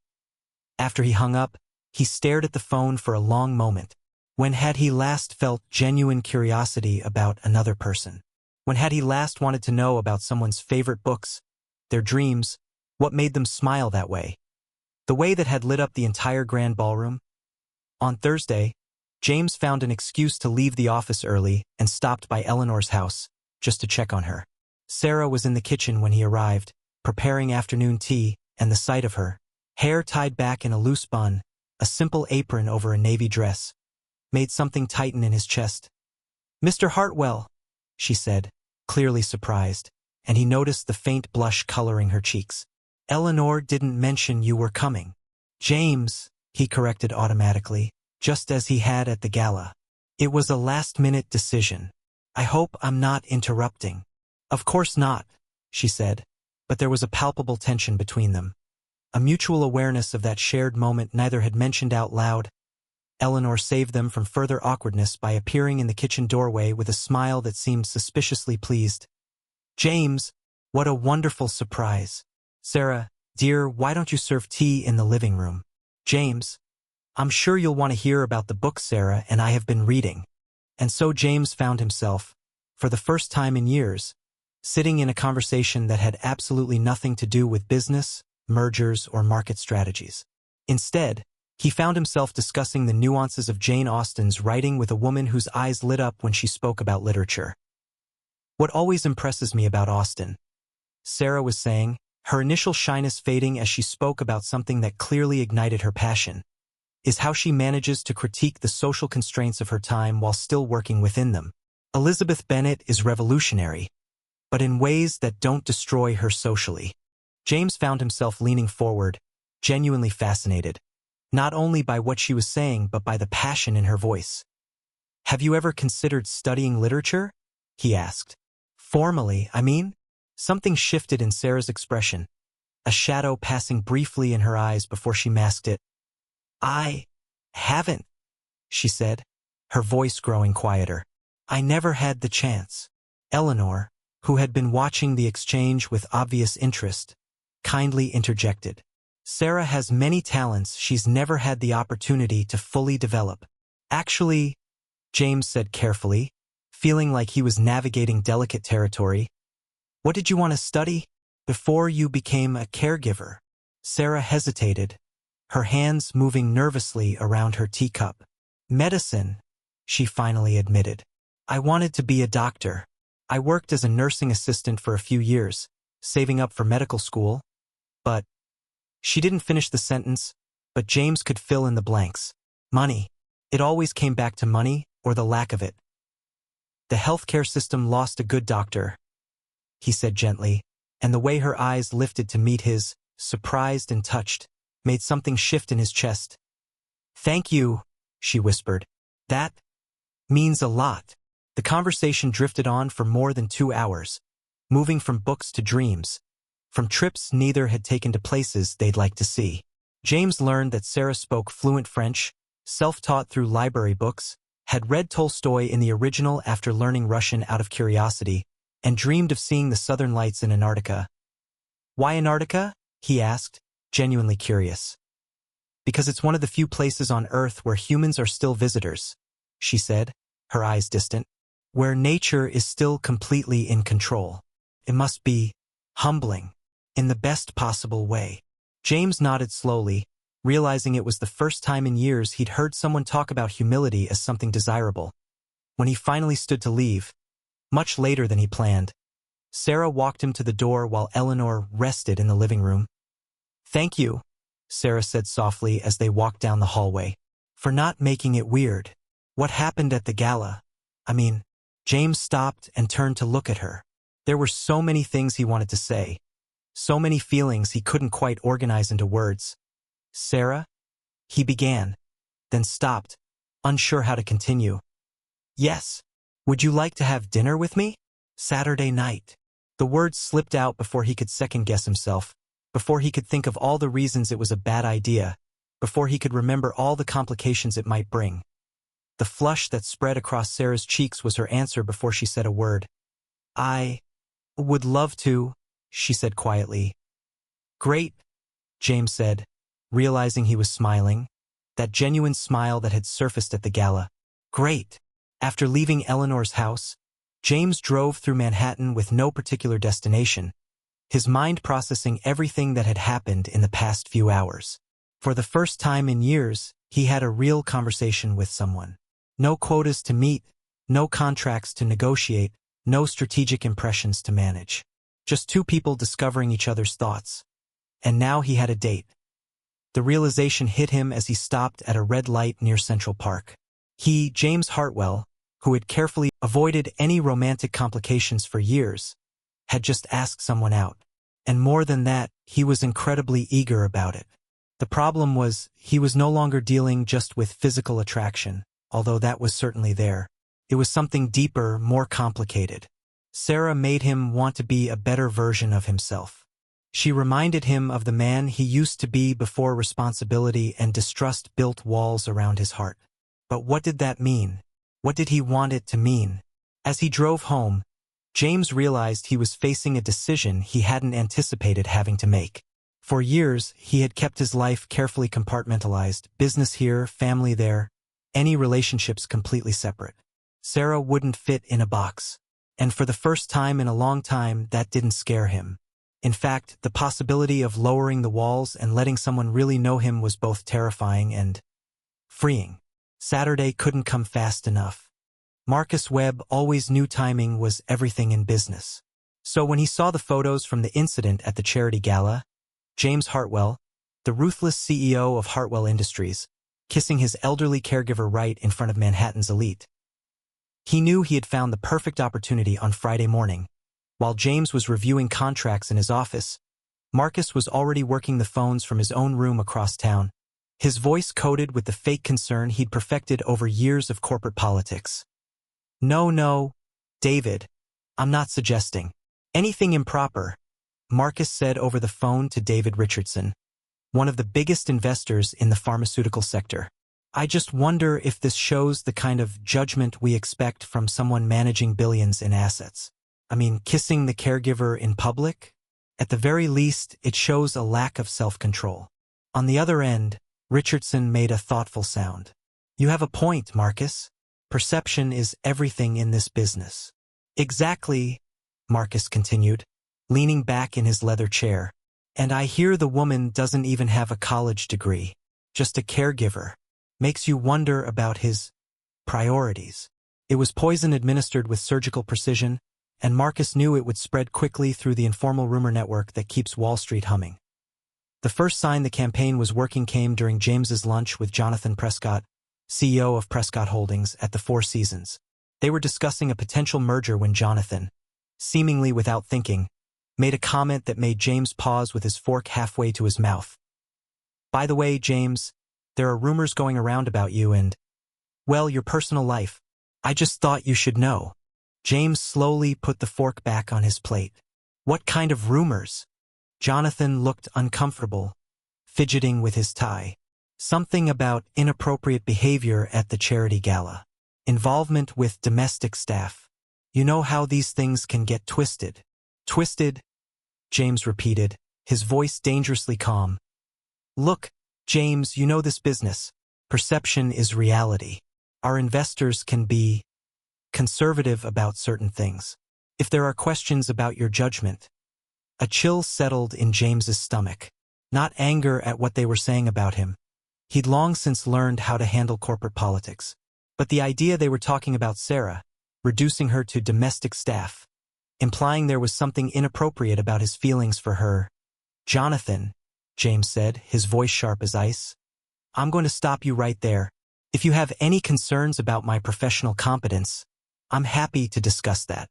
After he hung up, he stared at the phone for a long moment. When had he last felt genuine curiosity about another person? When had he last wanted to know about someone's favorite books, their dreams, what made them smile that way? The way that had lit up the entire grand ballroom? On Thursday, James found an excuse to leave the office early and stopped by Eleanor's house, just to check on her. Sarah was in the kitchen when he arrived, preparing afternoon tea, and the sight of her, hair tied back in a loose bun, a simple apron over a navy dress, made something tighten in his chest. "Mr. Hartwell," she said, clearly surprised, and he noticed the faint blush coloring her cheeks. "Eleanor didn't mention you were coming." "James," he corrected automatically, just as he had at the gala. "It was a last-minute decision. I hope I'm not interrupting." "Of course not," she said, but there was a palpable tension between them, a mutual awareness of that shared moment neither had mentioned out loud. Eleanor saved them from further awkwardness by appearing in the kitchen doorway with a smile that seemed suspiciously pleased. "James, what a wonderful surprise. Sarah, dear, why don't you serve tea in the living room?" "James, I'm sure you'll want to hear about the book Sarah and I have been reading." And so James found himself, for the first time in years, sitting in a conversation that had absolutely nothing to do with business, mergers, or market strategies. Instead, he found himself discussing the nuances of Jane Austen's writing with a woman whose eyes lit up when she spoke about literature. "What always impresses me about Austen," Sarah was saying, her initial shyness fading as she spoke about something that clearly ignited her passion, "is how she manages to critique the social constraints of her time while still working within them. Elizabeth Bennet is revolutionary, but in ways that don't destroy her socially." James found himself leaning forward, genuinely fascinated, not only by what she was saying but by the passion in her voice. "Have you ever considered studying literature?" he asked. "Formally, I mean?" Something shifted in Sarah's expression, a shadow passing briefly in her eyes before she masked it. "I haven't," she said, her voice growing quieter. "I never had the chance." Eleanor, who had been watching the exchange with obvious interest, kindly interjected. "Sarah has many talents she's never had the opportunity to fully develop. Actually, James said carefully, feeling like he was navigating delicate territory. What did you want to study before you became a caregiver? Sarah hesitated, her hands moving nervously around her teacup. Medicine, she finally admitted. I wanted to be a doctor. I worked as a nursing assistant for a few years, saving up for medical school. But she didn't finish the sentence, but James could fill in the blanks. Money. It always came back to money or the lack of it. The healthcare system lost a good doctor, he said gently, and the way her eyes lifted to meet his, surprised and touched, made something shift in his chest. Thank you, she whispered. That means a lot. The conversation drifted on for more than 2 hours, moving from books to dreams, from trips neither had taken to places they'd like to see. James learned that Sarah spoke fluent French, self-taught through library books, had read Tolstoy in the original after learning Russian out of curiosity, and dreamed of seeing the southern lights in Antarctica. Why Antarctica? He asked, genuinely curious. Because it's one of the few places on Earth where humans are still visitors, she said, her eyes distant. Where nature is still completely in control. It must be humbling, in the best possible way. James nodded slowly, realizing it was the first time in years he'd heard someone talk about humility as something desirable. When he finally stood to leave, much later than he planned, Sarah walked him to the door while Eleanor rested in the living room. Thank you, Sarah said softly as they walked down the hallway, for not making it weird. What happened at the gala? James stopped and turned to look at her. There were so many things he wanted to say, so many feelings he couldn't quite organize into words. Sarah? He began, then stopped, unsure how to continue. Yes. Would you like to have dinner with me? Saturday night. The words slipped out before he could second-guess himself, before he could think of all the reasons it was a bad idea, before he could remember all the complications it might bring. The flush that spread across Sarah's cheeks was her answer before she said a word. I would love to, she said quietly. Great, James said, realizing he was smiling, that genuine smile that had surfaced at the gala. Great. After leaving Eleanor's house, James drove through Manhattan with no particular destination, his mind processing everything that had happened in the past few hours. For the first time in years, he had a real conversation with someone. No quotas to meet, no contracts to negotiate, no strategic impressions to manage. Just two people discovering each other's thoughts. And now he had a date. The realization hit him as he stopped at a red light near Central Park. He, James Hartwell, who had carefully avoided any romantic complications for years, had just asked someone out. And more than that, he was incredibly eager about it. The problem was, he was no longer dealing just with physical attraction, although that was certainly there. It was something deeper, more complicated. Sarah made him want to be a better version of himself. She reminded him of the man he used to be before responsibility and distrust built walls around his heart. But what did that mean? What did he want it to mean? As he drove home, James realized he was facing a decision he hadn't anticipated having to make. For years, he had kept his life carefully compartmentalized, business here, family there, any relationships completely separate. Sarah wouldn't fit in a box. And for the first time in a long time, that didn't scare him. In fact, the possibility of lowering the walls and letting someone really know him was both terrifying and freeing. Saturday couldn't come fast enough. Marcus Webb always knew timing was everything in business. So when he saw the photos from the incident at the charity gala, James Hartwell, the ruthless CEO of Hartwell Industries, kissing his elderly caregiver right in front of Manhattan's elite. He knew he had found the perfect opportunity on Friday morning. While James was reviewing contracts in his office, Marcus was already working the phones from his own room across town, his voice coated with the fake concern he'd perfected over years of corporate politics. No, David, I'm not suggesting anything improper, Marcus said over the phone to David Richardson, one of the biggest investors in the pharmaceutical sector. I just wonder if this shows the kind of judgment we expect from someone managing billions in assets. Kissing the caregiver in public? At the very least, it shows a lack of self-control. On the other end, Richardson made a thoughtful sound. You have a point, Marcus. Perception is everything in this business. Exactly, Marcus continued, leaning back in his leather chair. And I hear the woman doesn't even have a college degree, just a caregiver. Makes you wonder about his priorities. It was poison administered with surgical precision, and Marcus knew it would spread quickly through the informal rumor network that keeps Wall Street humming. The first sign the campaign was working came during James's lunch with Jonathan Prescott, CEO of Prescott Holdings, at the Four Seasons. They were discussing a potential merger when Jonathan, seemingly without thinking, made a comment that made James pause with his fork halfway to his mouth. By the way, James, there are rumors going around about you and, well, your personal life. I just thought you should know. James slowly put the fork back on his plate. What kind of rumors? Jonathan looked uncomfortable, fidgeting with his tie. Something about inappropriate behavior at the charity gala. Involvement with domestic staff. You know how these things can get twisted. Twisted? James repeated, his voice dangerously calm. Look, James, you know this business. Perception is reality. Our investors can be conservative about certain things. If there are questions about your judgment. A chill settled in James's stomach. Not anger at what they were saying about him. He'd long since learned how to handle corporate politics. But the idea they were talking about Sarah, reducing her to domestic staff, implying there was something inappropriate about his feelings for her. Jonathan, James said, his voice sharp as ice. I'm going to stop you right there. If you have any concerns about my professional competence, I'm happy to discuss that.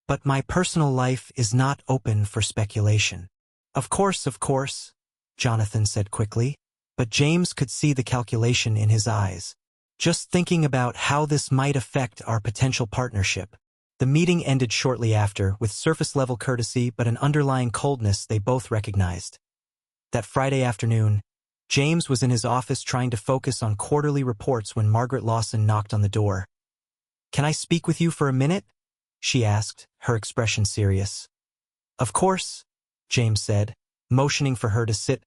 But my personal life is not open for speculation. Of course, Jonathan said quickly, but James could see the calculation in his eyes. Just thinking about how this might affect our potential partnership. The meeting ended shortly after, with surface-level courtesy but an underlying coldness they both recognized. That Friday afternoon, James was in his office trying to focus on quarterly reports when Margaret Lawson knocked on the door. Can I speak with you for a minute? She asked, her expression serious. Of course, James said, motioning for her to sit.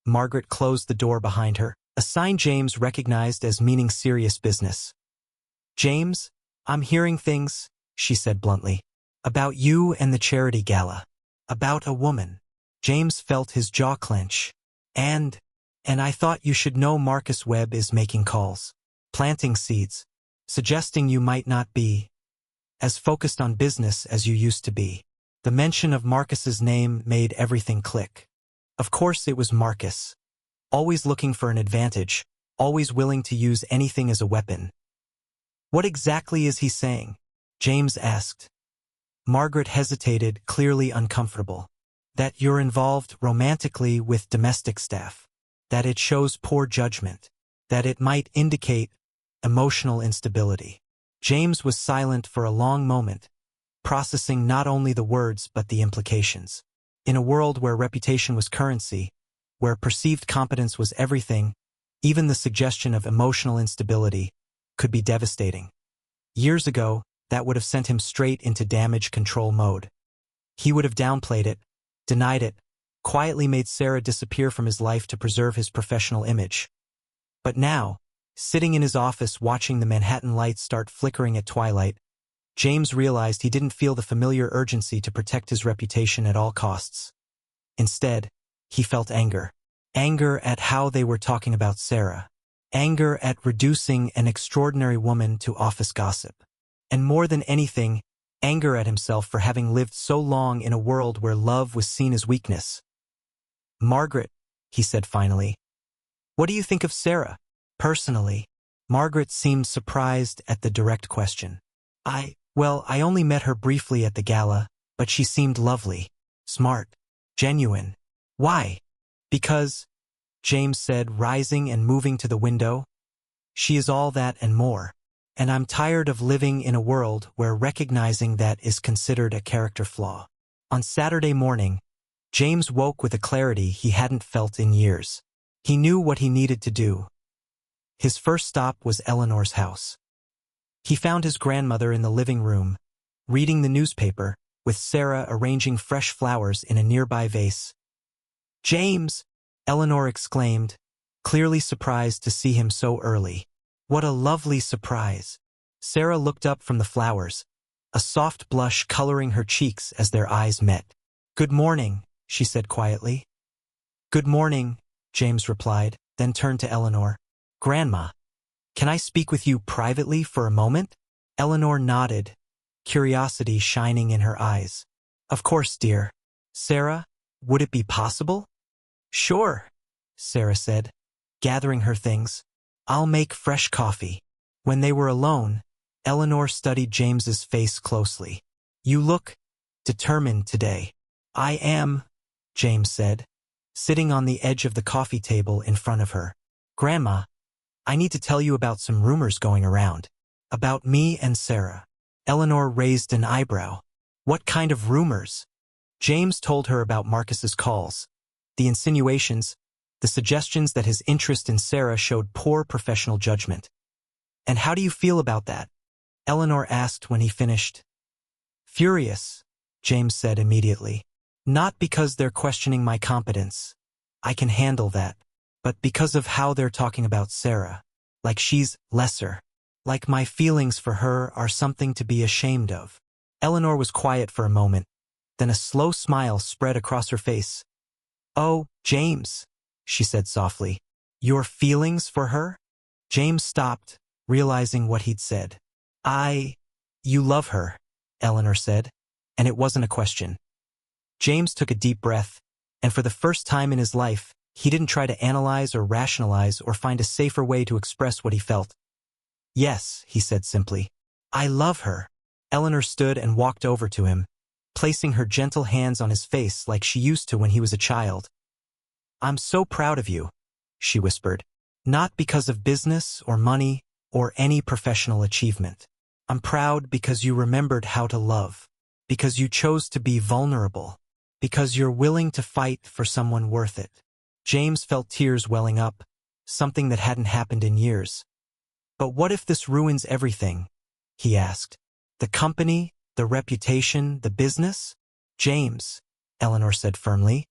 Margaret closed the door behind her, a sign James recognized as meaning serious business. James, I'm hearing things, she said bluntly, about you and the charity gala. About a woman. James felt his jaw clench. And I thought you should know Marcus Webb is making calls, planting seeds, suggesting you might not be as focused on business as you used to be. The mention of Marcus's name made everything click. Of course it was Marcus. Always looking for an advantage, always willing to use anything as a weapon. What exactly is he saying? James asked. Margaret hesitated, clearly uncomfortable. That you're involved romantically with domestic staff. That it shows poor judgment. That it might indicate emotional instability. James was silent for a long moment, processing not only the words but the implications. In a world where reputation was currency, where perceived competence was everything, even the suggestion of emotional instability could be devastating. Years ago, that would have sent him straight into damage control mode. He would have downplayed it, denied it, quietly made Sarah disappear from his life to preserve his professional image. But now, sitting in his office watching the Manhattan lights start flickering at twilight, James realized he didn't feel the familiar urgency to protect his reputation at all costs. Instead, he felt anger. Anger at how they were talking about Sarah. Anger at reducing an extraordinary woman to office gossip. And more than anything, anger at himself for having lived so long in a world where love was seen as weakness. Margaret, he said finally, what do you think of Sarah? Personally, Margaret seemed surprised at the direct question. I only met her briefly at the gala, but she seemed lovely, smart, genuine. Why? Because, James said, rising and moving to the window, she is all that and more. And I'm tired of living in a world where recognizing that is considered a character flaw. On Saturday morning, James woke with a clarity he hadn't felt in years. He knew what he needed to do. His first stop was Eleanor's house. He found his grandmother in the living room, reading the newspaper, with Sarah arranging fresh flowers in a nearby vase. James! Eleanor exclaimed, clearly surprised to see him so early. What a lovely surprise. Sarah looked up from the flowers, a soft blush coloring her cheeks as their eyes met. "Good morning," she said quietly. "Good morning," James replied, then turned to Eleanor. "Grandma, can I speak with you privately for a moment?" Eleanor nodded, curiosity shining in her eyes. "Of course, dear. Sarah, would it be possible?" "Sure," Sarah said, gathering her things. "I'll make fresh coffee." When they were alone, Eleanor studied James's face closely. "You look determined today." "I am," James said, sitting on the edge of the coffee table in front of her. "Grandma, I need to tell you about some rumors going around. About me and Sarah." Eleanor raised an eyebrow. "What kind of rumors?" James told her about Marcus's calls, the insinuations, the suggestions that his interest in Sarah showed poor professional judgment. "And how do you feel about that?" Eleanor asked when he finished. "Furious," James said immediately. "Not because they're questioning my competence. I can handle that. But because of how they're talking about Sarah. Like she's lesser. Like my feelings for her are something to be ashamed of." Eleanor was quiet for a moment, then a slow smile spread across her face. "Oh, James," she said softly. "Your feelings for her?" James stopped, realizing what he'd said. You love her," Eleanor said, and it wasn't a question. James took a deep breath, and for the first time in his life, he didn't try to analyze or rationalize or find a safer way to express what he felt. "Yes," he said simply. "I love her." Eleanor stood and walked over to him, placing her gentle hands on his face like she used to when he was a child. "I'm so proud of you," she whispered. "Not because of business or money or any professional achievement. I'm proud because you remembered how to love, because you chose to be vulnerable, because you're willing to fight for someone worth it." James felt tears welling up, something that hadn't happened in years. "But what if this ruins everything?" he asked. "The company, the reputation, the business?" "James," Eleanor said firmly,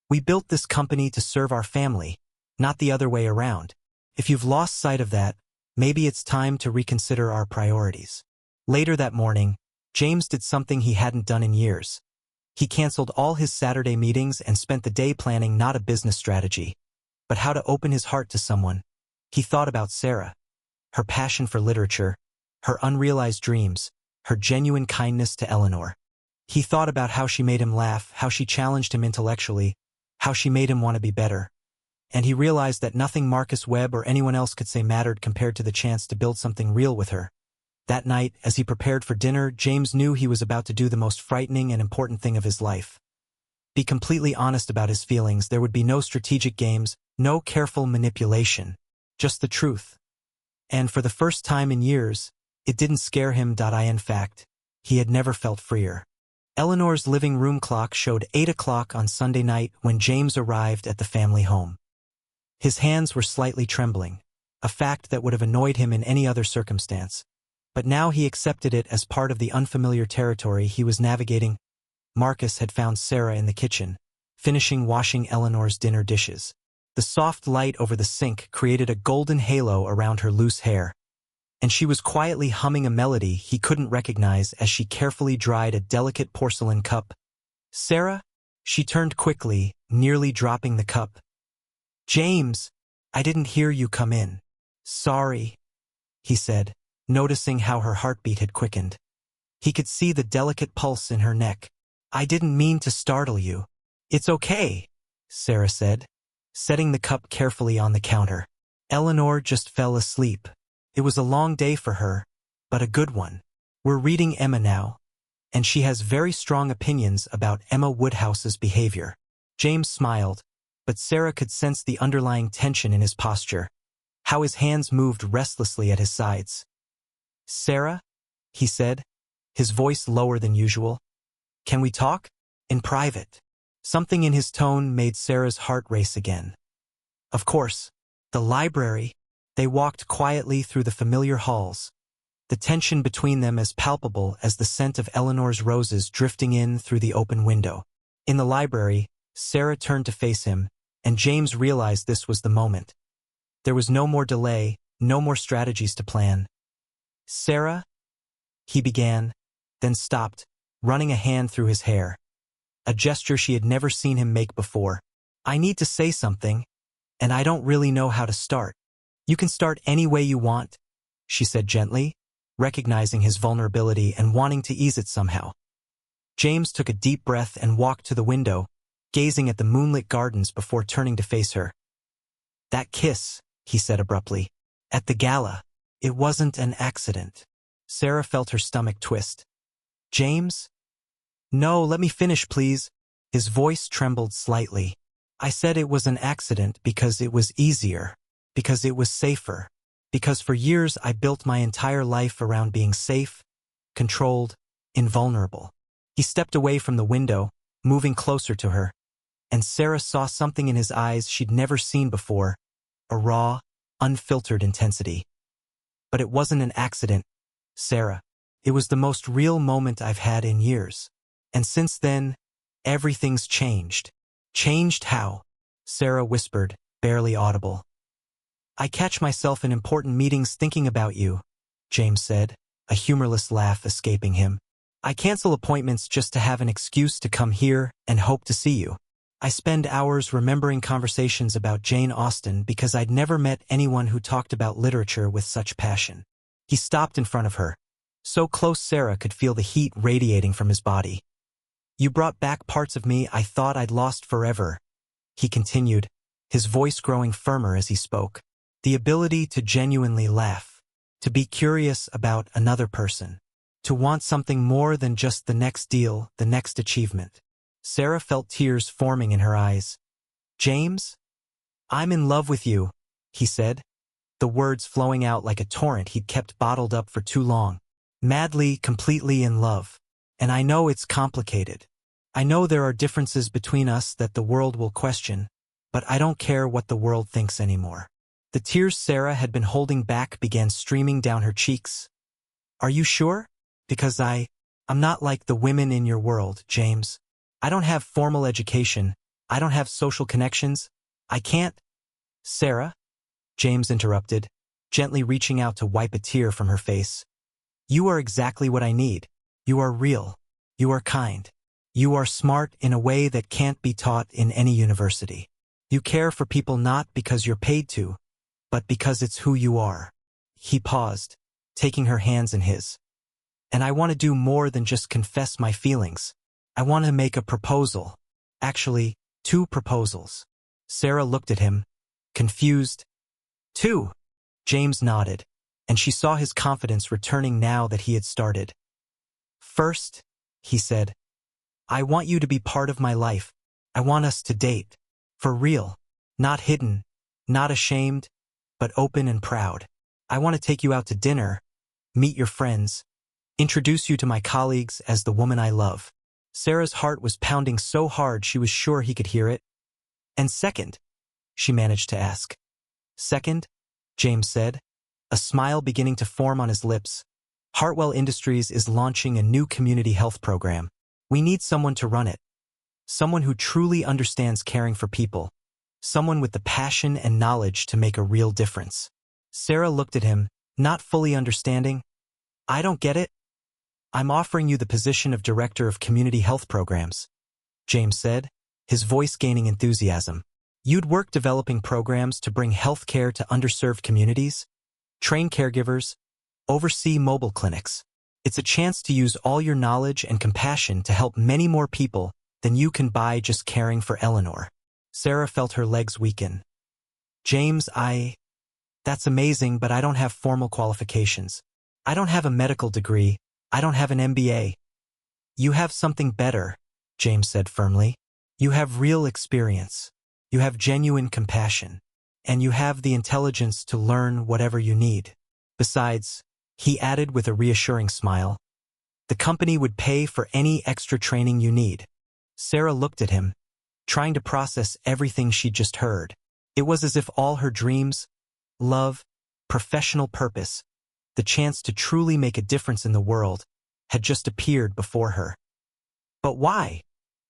"we built this company to serve our family, not the other way around. If you've lost sight of that, maybe it's time to reconsider our priorities." Later that morning, James did something he hadn't done in years. He canceled all his Saturday meetings and spent the day planning not a business strategy, but how to open his heart to someone. He thought about Sarah, her passion for literature, her unrealized dreams, her genuine kindness to Eleanor. He thought about how she made him laugh, how she challenged him intellectually, how she made him want to be better. And he realized that nothing Marcus Webb or anyone else could say mattered compared to the chance to build something real with her. That night, as he prepared for dinner, James knew he was about to do the most frightening and important thing of his life. Be completely honest about his feelings. There would be no strategic games, no careful manipulation, just the truth. And for the first time in years, it didn't scare him. In fact, he had never felt freer. Eleanor's living room clock showed 8 o'clock on Sunday night when James arrived at the family home. His hands were slightly trembling, a fact that would have annoyed him in any other circumstance. But now he accepted it as part of the unfamiliar territory he was navigating. Marcus had found Sarah in the kitchen, finishing washing Eleanor's dinner dishes. The soft light over the sink created a golden halo around her loose hair, and she was quietly humming a melody he couldn't recognize as she carefully dried a delicate porcelain cup. "Sarah?" She turned quickly, nearly dropping the cup. "James, I didn't hear you come in." "Sorry," he said, noticing how her heartbeat had quickened. He could see the delicate pulse in her neck. "I didn't mean to startle you." "It's okay," Sarah said, setting the cup carefully on the counter. Eleanor just fell asleep. It was a long day for her, but a good one. "We're reading Emma now, and she has very strong opinions about Emma Woodhouse's behavior." James smiled, but Sarah could sense the underlying tension in his posture, how his hands moved restlessly at his sides. "Sarah," he said, his voice lower than usual, "can we talk? In private?" Something in his tone made Sarah's heart race again. Of course. The library. They walked quietly through the familiar halls, the tension between them as palpable as the scent of Eleanor's roses drifting in through the open window. In the library, Sarah turned to face him, and James realized this was the moment. There was no more delay, no more strategies to plan. Sarah, he began, then stopped, running a hand through his hair. A gesture she had never seen him make before. I need to say something, and I don't really know how to start. You can start any way you want, she said gently, recognizing his vulnerability and wanting to ease it somehow. James took a deep breath and walked to the window, gazing at the moonlit gardens before turning to face her. That kiss, he said abruptly. At the gala, it wasn't an accident. Sarah felt her stomach twist. James? No, let me finish, please. His voice trembled slightly. I said it was an accident because it was easier, because it was safer, because for years I built my entire life around being safe, controlled, invulnerable. He stepped away from the window, moving closer to her, and Sarah saw something in his eyes she'd never seen before, a raw, unfiltered intensity. But it wasn't an accident, Sarah. It was the most real moment I've had in years. And since then, everything's changed. Changed how? Sarah whispered, barely audible. I catch myself in important meetings thinking about you, James said, a humorless laugh escaping him. I cancel appointments just to have an excuse to come here and hope to see you. I spend hours remembering conversations about Jane Austen because I'd never met anyone who talked about literature with such passion. He stopped in front of her, so close Sarah could feel the heat radiating from his body. You brought back parts of me I thought I'd lost forever, he continued, his voice growing firmer as he spoke. The ability to genuinely laugh, to be curious about another person, to want something more than just the next deal, the next achievement. Sarah felt tears forming in her eyes. James? I'm in love with you, he said, the words flowing out like a torrent he'd kept bottled up for too long. Madly, completely in love. And I know it's complicated. I know there are differences between us that the world will question, but I don't care what the world thinks anymore. The tears Sarah had been holding back began streaming down her cheeks. Are you sure? Because I'm not like the women in your world, James. I don't have formal education. I don't have social connections. I can't. Sarah? James interrupted, gently reaching out to wipe a tear from her face. You are exactly what I need. You are real. You are kind. You are smart in a way that can't be taught in any university. You care for people not because you're paid to, but because it's who you are. He paused, taking her hands in his. And I want to do more than just confess my feelings. I want to make a proposal. Actually, 2 proposals. Sarah looked at him, confused. 2. James nodded, and she saw his confidence returning now that he had started. First, he said, I want you to be part of my life. I want us to date. For real. Not hidden, not ashamed, but open and proud. I want to take you out to dinner, meet your friends, introduce you to my colleagues as the woman I love. Sarah's heart was pounding so hard she was sure he could hear it. And second, she managed to ask. Second, James said, a smile beginning to form on his lips. Hartwell Industries is launching a new community health program. We need someone to run it. Someone who truly understands caring for people. Someone with the passion and knowledge to make a real difference. Sarah looked at him, not fully understanding. I don't get it. I'm offering you the position of Director of Community Health Programs, James said, his voice gaining enthusiasm. You'd work developing programs to bring health care to underserved communities, train caregivers, oversee mobile clinics. It's a chance to use all your knowledge and compassion to help many more people than you can buy just caring for Eleanor. Sarah felt her legs weaken. James, that's amazing, but I don't have formal qualifications. I don't have a medical degree. I don't have an MBA. You have something better, James said firmly. You have real experience. You have genuine compassion. And you have the intelligence to learn whatever you need. Besides, he added with a reassuring smile, the company would pay for any extra training you need. Sarah looked at him, trying to process everything she'd just heard. It was as if all her dreams, love, professional purpose, the chance to truly make a difference in the world, had just appeared before her. But why?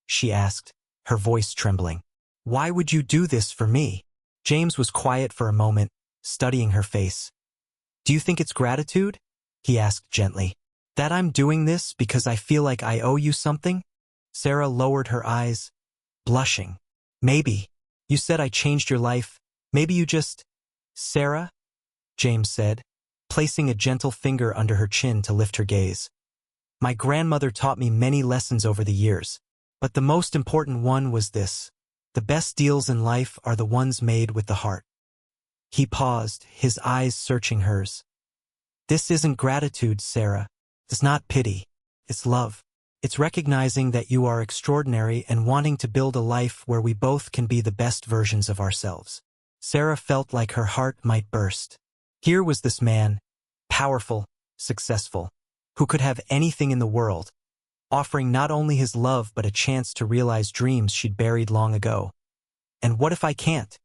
She asked, her voice trembling. Why would you do this for me? James was quiet for a moment, studying her face. Do you think it's gratitude? he asked gently. That I'm doing this because I feel like I owe you something? Sarah lowered her eyes, blushing. Maybe. You said I changed your life. Maybe you just… Sarah? James said, placing a gentle finger under her chin to lift her gaze. My grandmother taught me many lessons over the years, but the most important one was this: the best deals in life are the ones made with the heart. He paused, his eyes searching hers. This isn't gratitude, Sarah. It's not pity. It's love. It's recognizing that you are extraordinary and wanting to build a life where we both can be the best versions of ourselves. Sarah felt like her heart might burst. Here was this man, powerful, successful, who could have anything in the world, offering not only his love but a chance to realize dreams she'd buried long ago. And what if I can't?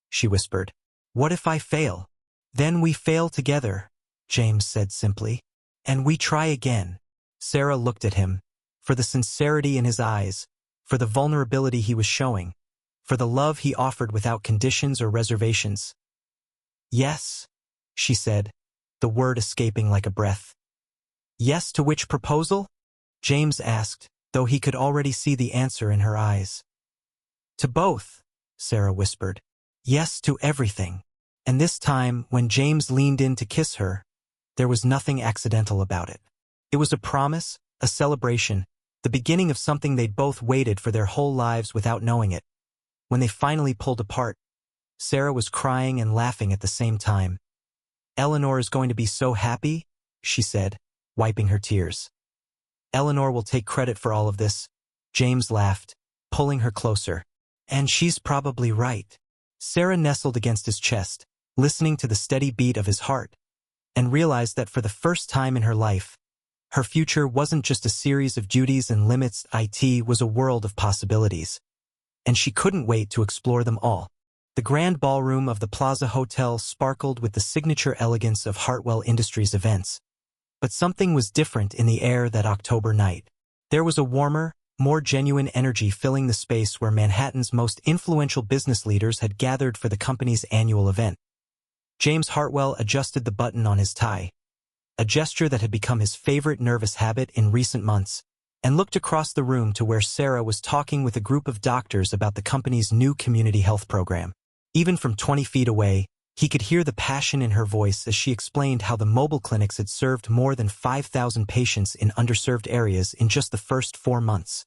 She whispered. What if I fail? Then we fail together, James said simply. And we try again. Sarah looked at him, for the sincerity in his eyes, for the vulnerability he was showing, for the love he offered without conditions or reservations. Yes, she said, the word escaping like a breath. Yes to which proposal? James asked, though he could already see the answer in her eyes. To both, Sarah whispered. Yes to everything. And this time, when James leaned in to kiss her, there was nothing accidental about it. It was a promise, a celebration, the beginning of something they'd both waited for their whole lives without knowing it. When they finally pulled apart, Sarah was crying and laughing at the same time. Eleanor is going to be so happy, she said, wiping her tears. Eleanor will take credit for all of this, James laughed, pulling her closer. And she's probably right. Sarah nestled against his chest, listening to the steady beat of his heart, and realized that for the first time in her life, her future wasn't just a series of duties and limits. It was a world of possibilities. And she couldn't wait to explore them all. The grand ballroom of the Plaza Hotel sparkled with the signature elegance of Hartwell Industries events. But something was different in the air that October night. There was a warmer, more genuine energy filling the space where Manhattan's most influential business leaders had gathered for the company's annual event. James Hartwell adjusted the button on his tie, a gesture that had become his favorite nervous habit in recent months, and looked across the room to where Sarah was talking with a group of doctors about the company's new community health program. Even from 20 feet away, he could hear the passion in her voice as she explained how the mobile clinics had served more than 5,000 patients in underserved areas in just the first 4 months.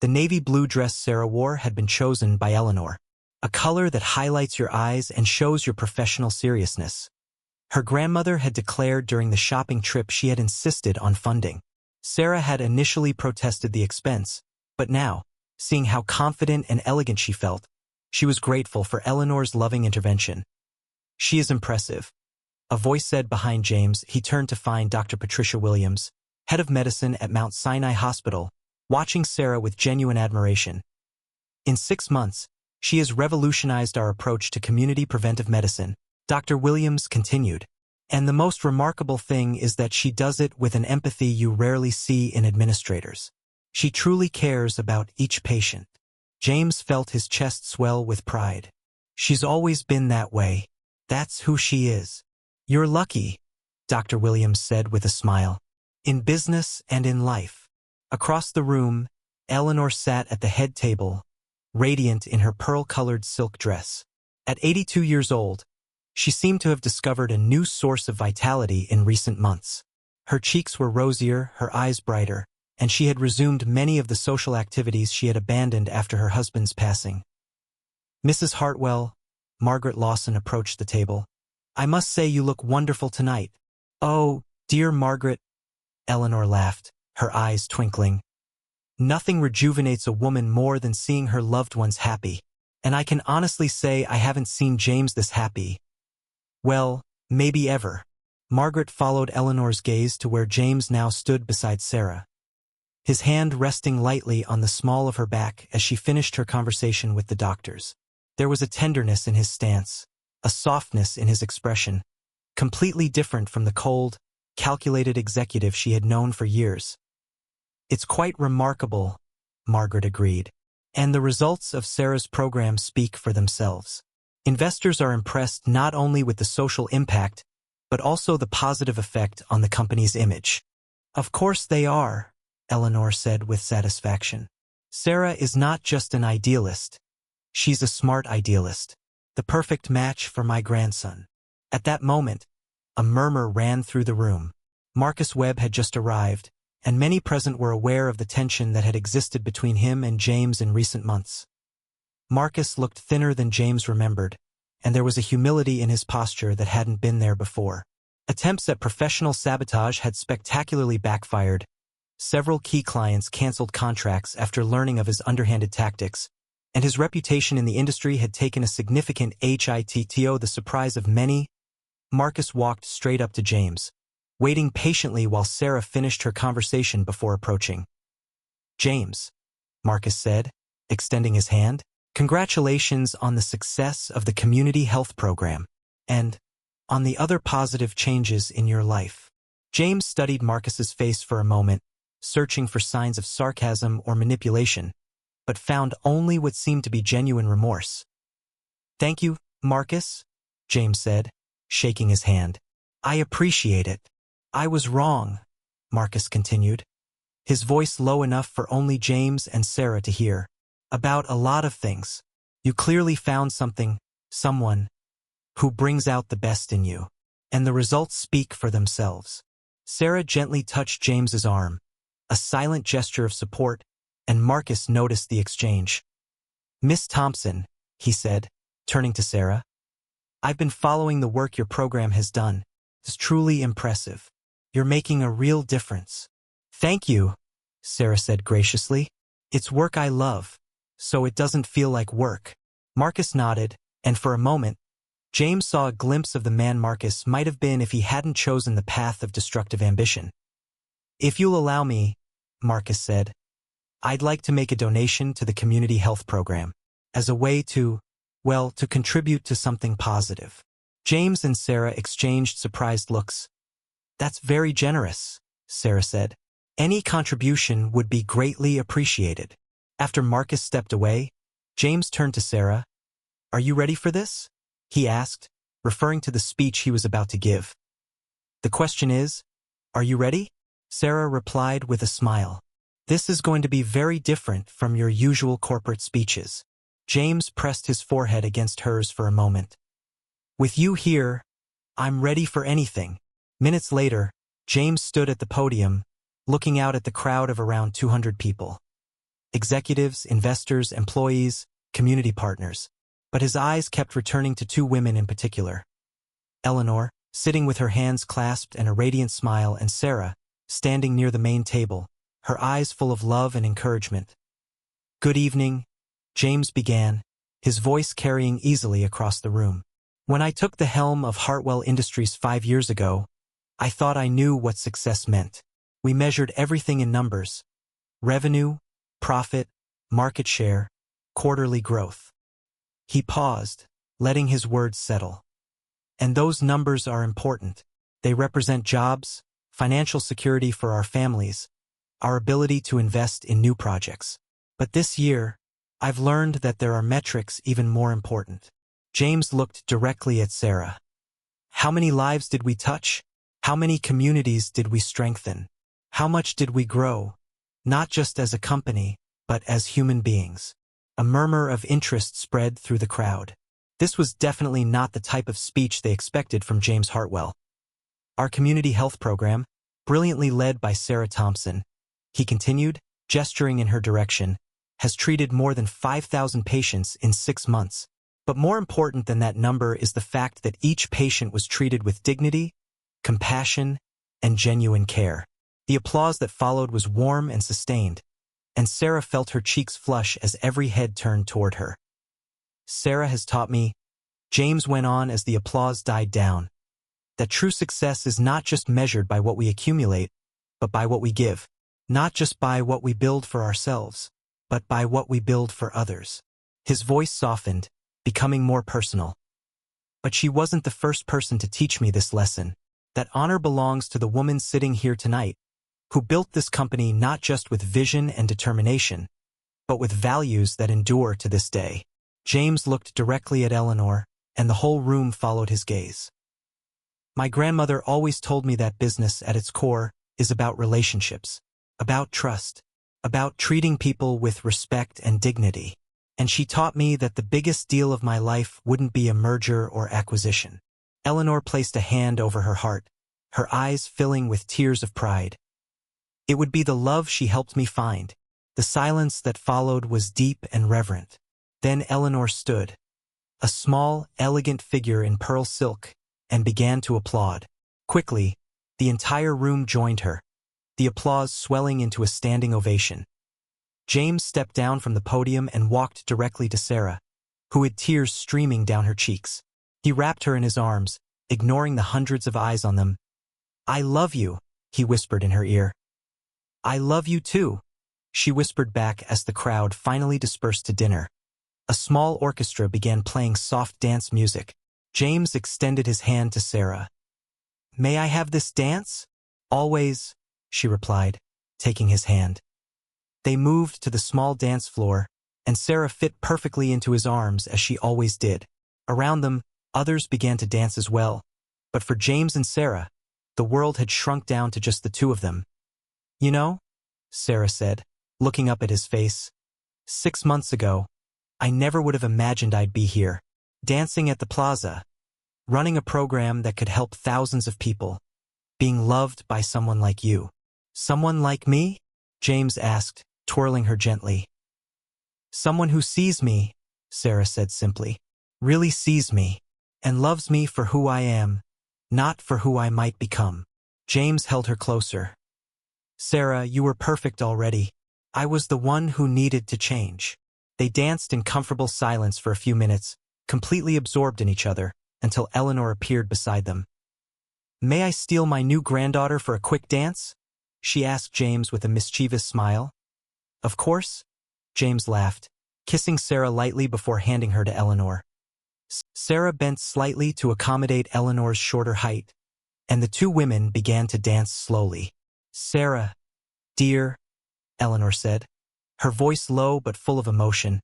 The navy blue dress Sarah wore had been chosen by Eleanor, a color that highlights your eyes and shows your professional seriousness. Her grandmother had declared during the shopping trip she had insisted on funding. Sarah had initially protested the expense, but now, seeing how confident and elegant she felt, she was grateful for Eleanor's loving intervention. She is impressive, a voice said behind James. He turned to find Dr. Patricia Williams, head of medicine at Mount Sinai Hospital, watching Sarah with genuine admiration. In 6 months, she has revolutionized our approach to community preventive medicine, Dr. Williams continued. And the most remarkable thing is that she does it with an empathy you rarely see in administrators. She truly cares about each patient. James felt his chest swell with pride. She's always been that way. That's who she is. You're lucky, Dr. Williams said with a smile. In business and in life. Across the room, Eleanor sat at the head table, radiant in her pearl-colored silk dress. At 82 years old, she seemed to have discovered a new source of vitality in recent months. Her cheeks were rosier, her eyes brighter, and she had resumed many of the social activities she had abandoned after her husband's passing. Mrs. Hartwell, Margaret Lawson approached the table. I must say you look wonderful tonight. Oh, dear Margaret, Eleanor laughed, her eyes twinkling. Nothing rejuvenates a woman more than seeing her loved ones happy, and I can honestly say I haven't seen James this happy. Well, maybe ever. Margaret followed Eleanor's gaze to where James now stood beside Sarah, his hand resting lightly on the small of her back as she finished her conversation with the doctors. There was a tenderness in his stance, a softness in his expression, completely different from the cold, calculated executive she had known for years. It's quite remarkable, Margaret agreed, and the results of Sarah's program speak for themselves. Investors are impressed not only with the social impact, but also the positive effect on the company's image. Of course they are, Eleanor said with satisfaction. Sarah is not just an idealist. She's a smart idealist. The perfect match for my grandson. At that moment, a murmur ran through the room. Marcus Webb had just arrived, and many present were aware of the tension that had existed between him and James in recent months. Marcus looked thinner than James remembered, and there was a humility in his posture that hadn't been there before. Attempts at professional sabotage had spectacularly backfired. Several key clients canceled contracts after learning of his underhanded tactics, and his reputation in the industry had taken a significant hit. To the surprise of many, Marcus walked straight up to James, waiting patiently while Sarah finished her conversation before approaching. "James," Marcus said, extending his hand, "congratulations on the success of the community health program, and on the other positive changes in your life." James studied Marcus's face for a moment, searching for signs of sarcasm or manipulation, but found only what seemed to be genuine remorse. "Thank you, Marcus," James said, shaking his hand. "I appreciate it." "I was wrong," Marcus continued, his voice low enough for only James and Sarah to hear. "About a lot of things. You clearly found something, someone, who brings out the best in you, and the results speak for themselves." Sarah gently touched James's arm, a silent gesture of support, and Marcus noticed the exchange. "Miss Thompson," he said, turning to Sarah, "I've been following the work your program has done. It's truly impressive. You're making a real difference." "Thank you," Sarah said graciously. "It's work I love, so it doesn't feel like work." Marcus nodded, and for a moment, James saw a glimpse of the man Marcus might have been if he hadn't chosen the path of destructive ambition. "If you'll allow me," Marcus said, "I'd like to make a donation to the community health program, as a way to contribute to something positive." James and Sarah exchanged surprised looks. "That's very generous," Sarah said. "Any contribution would be greatly appreciated." After Marcus stepped away, James turned to Sarah. "Are you ready for this?" he asked, referring to the speech he was about to give. "The question is, are you ready?" Sarah replied with a smile. "This is going to be very different from your usual corporate speeches." James pressed his forehead against hers for a moment. "With you here, I'm ready for anything." Minutes later, James stood at the podium, looking out at the crowd of around 200 people. Executives, investors, employees, community partners. But his eyes kept returning to two women in particular. Eleanor, sitting with her hands clasped and a radiant smile, and Sarah, standing near the main table, her eyes full of love and encouragement. "Good evening," James began, his voice carrying easily across the room. "When I took the helm of Hartwell Industries 5 years ago, I thought I knew what success meant. We measured everything in numbers: revenue, profit, market share, quarterly growth." He paused, letting his words settle. "And those numbers are important. They represent jobs, financial security for our families, our ability to invest in new projects. But this year, I've learned that there are metrics even more important." James looked directly at Sarah. "How many lives did we touch? How many communities did we strengthen? How much did we grow, not just as a company, but as human beings?" A murmur of interest spread through the crowd. This was definitely not the type of speech they expected from James Hartwell. "Our community health program, brilliantly led by Sarah Thompson," he continued, gesturing in her direction, "has treated more than 5,000 patients in 6 months. But more important than that number is the fact that each patient was treated with dignity, compassion, and genuine care." The applause that followed was warm and sustained, and Sarah felt her cheeks flush as every head turned toward her. "Sarah has taught me," James went on as the applause died down, "that true success is not just measured by what we accumulate, but by what we give. Not just by what we build for ourselves, but by what we build for others." His voice softened, becoming more personal. "But she wasn't the first person to teach me this lesson. That honor belongs to the woman sitting here tonight, who built this company not just with vision and determination, but with values that endure to this day." James looked directly at Eleanor, and the whole room followed his gaze. My grandmother always told me that business at its core is about relationships, about trust, about treating people with respect and dignity. And she taught me that the biggest deal of my life wouldn't be a merger or acquisition. Eleanor placed a hand over her heart, her eyes filling with tears of pride. It would be the love she helped me find. The silence that followed was deep and reverent. Then Eleanor stood, a small, elegant figure in pearl silk, and began to applaud. Quickly, the entire room joined her, the applause swelling into a standing ovation. James stepped down from the podium and walked directly to Sarah, who had tears streaming down her cheeks. He wrapped her in his arms, ignoring the hundreds of eyes on them. "I love you," he whispered in her ear. "I love you too," she whispered back as the crowd finally dispersed to dinner. A small orchestra began playing soft dance music. James extended his hand to Sarah. "May I have this dance?" "Always," she replied, taking his hand. They moved to the small dance floor, and Sarah fit perfectly into his arms as she always did. Around them, others began to dance as well. But for James and Sarah, the world had shrunk down to just the two of them. "You know," Sarah said, looking up at his face, "6 months ago, I never would have imagined I'd be here, dancing at the plaza, running a program that could help thousands of people, being loved by someone like you." "Someone like me?" James asked, twirling her gently. "Someone who sees me," Sarah said simply, "really sees me, and loves me for who I am, not for who I might become." James held her closer. "Sarah, you were perfect already. I was the one who needed to change." They danced in comfortable silence for a few minutes, completely absorbed in each other, until Eleanor appeared beside them. "May I steal my new granddaughter for a quick dance?" she asked James with a mischievous smile. "Of course," James laughed, kissing Sarah lightly before handing her to Eleanor. Sarah bent slightly to accommodate Eleanor's shorter height, and the two women began to dance slowly. "Sarah, dear," Eleanor said, her voice low but full of emotion,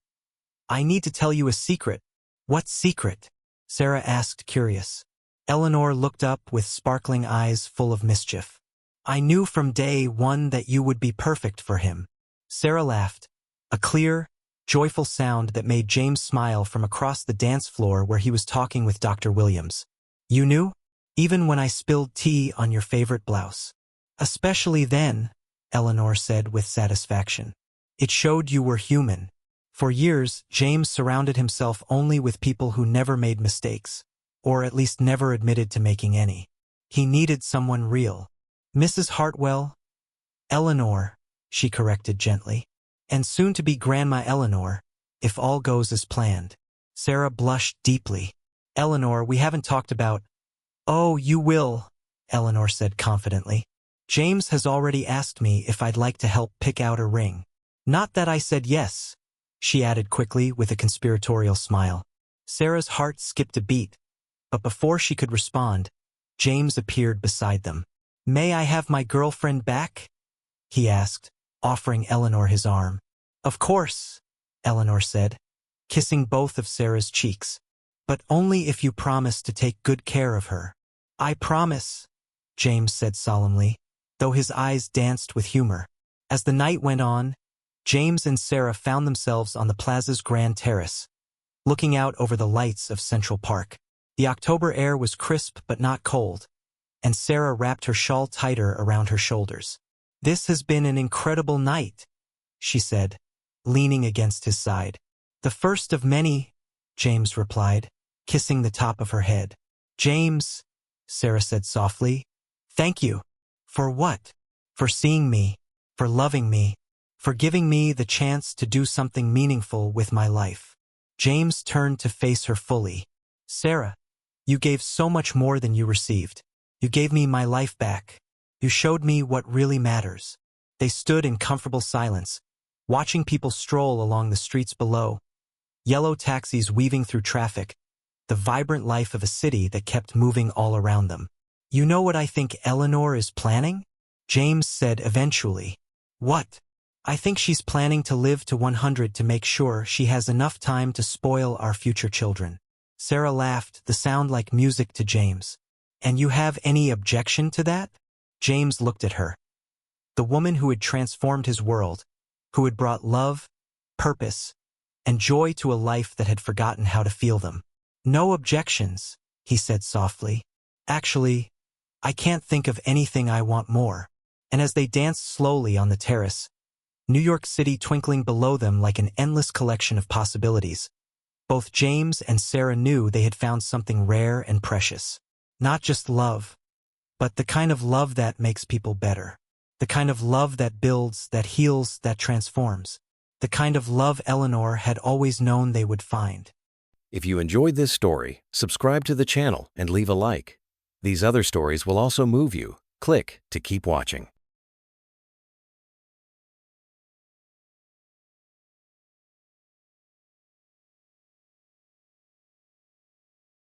"I need to tell you a secret." "What secret?" Sarah asked, curious. Eleanor looked up with sparkling eyes full of mischief. "I knew from day one that you would be perfect for him." Sarah laughed, a clear, joyful sound that made James smile from across the dance floor where he was talking with Dr. Williams. "You knew? Even when I spilled tea on your favorite blouse." "Especially then," Eleanor said with satisfaction. "It showed you were human." For years, James surrounded himself only with people who never made mistakes, or at least never admitted to making any. He needed someone real. "Mrs. Hartwell?" "Eleanor," she corrected gently. "And soon to be Grandma Eleanor, if all goes as planned." Sarah blushed deeply. "Eleanor, we haven't talked about—" "Oh, you will," Eleanor said confidently. "James has already asked me if I'd like to help pick out a ring. Not that I said yes," she added quickly with a conspiratorial smile. Sarah's heart skipped a beat, but before she could respond, James appeared beside them. "May I have my girlfriend back?" he asked, offering Eleanor his arm. "Of course," Eleanor said, kissing both of Sarah's cheeks. "But only if you promise to take good care of her." "I promise," James said solemnly, though his eyes danced with humor. As the night went on, James and Sarah found themselves on the plaza's grand terrace, looking out over the lights of Central Park. The October air was crisp but not cold, and Sarah wrapped her shawl tighter around her shoulders. "This has been an incredible night," she said, leaning against his side. "The first of many," James replied, kissing the top of her head. "James," Sarah said softly, "thank you." "For what?" "For seeing me, for loving me, for giving me the chance to do something meaningful with my life." James turned to face her fully. "Sarah, you gave so much more than you received. You gave me my life back. You showed me what really matters." They stood in comfortable silence, watching people stroll along the streets below, yellow taxis weaving through traffic, the vibrant life of a city that kept moving all around them. "You know what I think Eleanor is planning?" James said eventually. "What?" "I think she's planning to live to 100 to make sure she has enough time to spoil our future children." Sarah laughed, the sound like music to James. And you have any objection to that? James looked at her. The woman who had transformed his world, who had brought love, purpose, and joy to a life that had forgotten how to feel them. No objections, he said softly. Actually, I can't think of anything I want more. And as they danced slowly on the terrace, New York City twinkling below them like an endless collection of possibilities, both James and Sarah knew they had found something rare and precious. Not just love, but the kind of love that makes people better. The kind of love that builds, that heals, that transforms. The kind of love Eleanor had always known they would find. If you enjoyed this story, subscribe to the channel and leave a like. These other stories will also move you. Click to keep watching.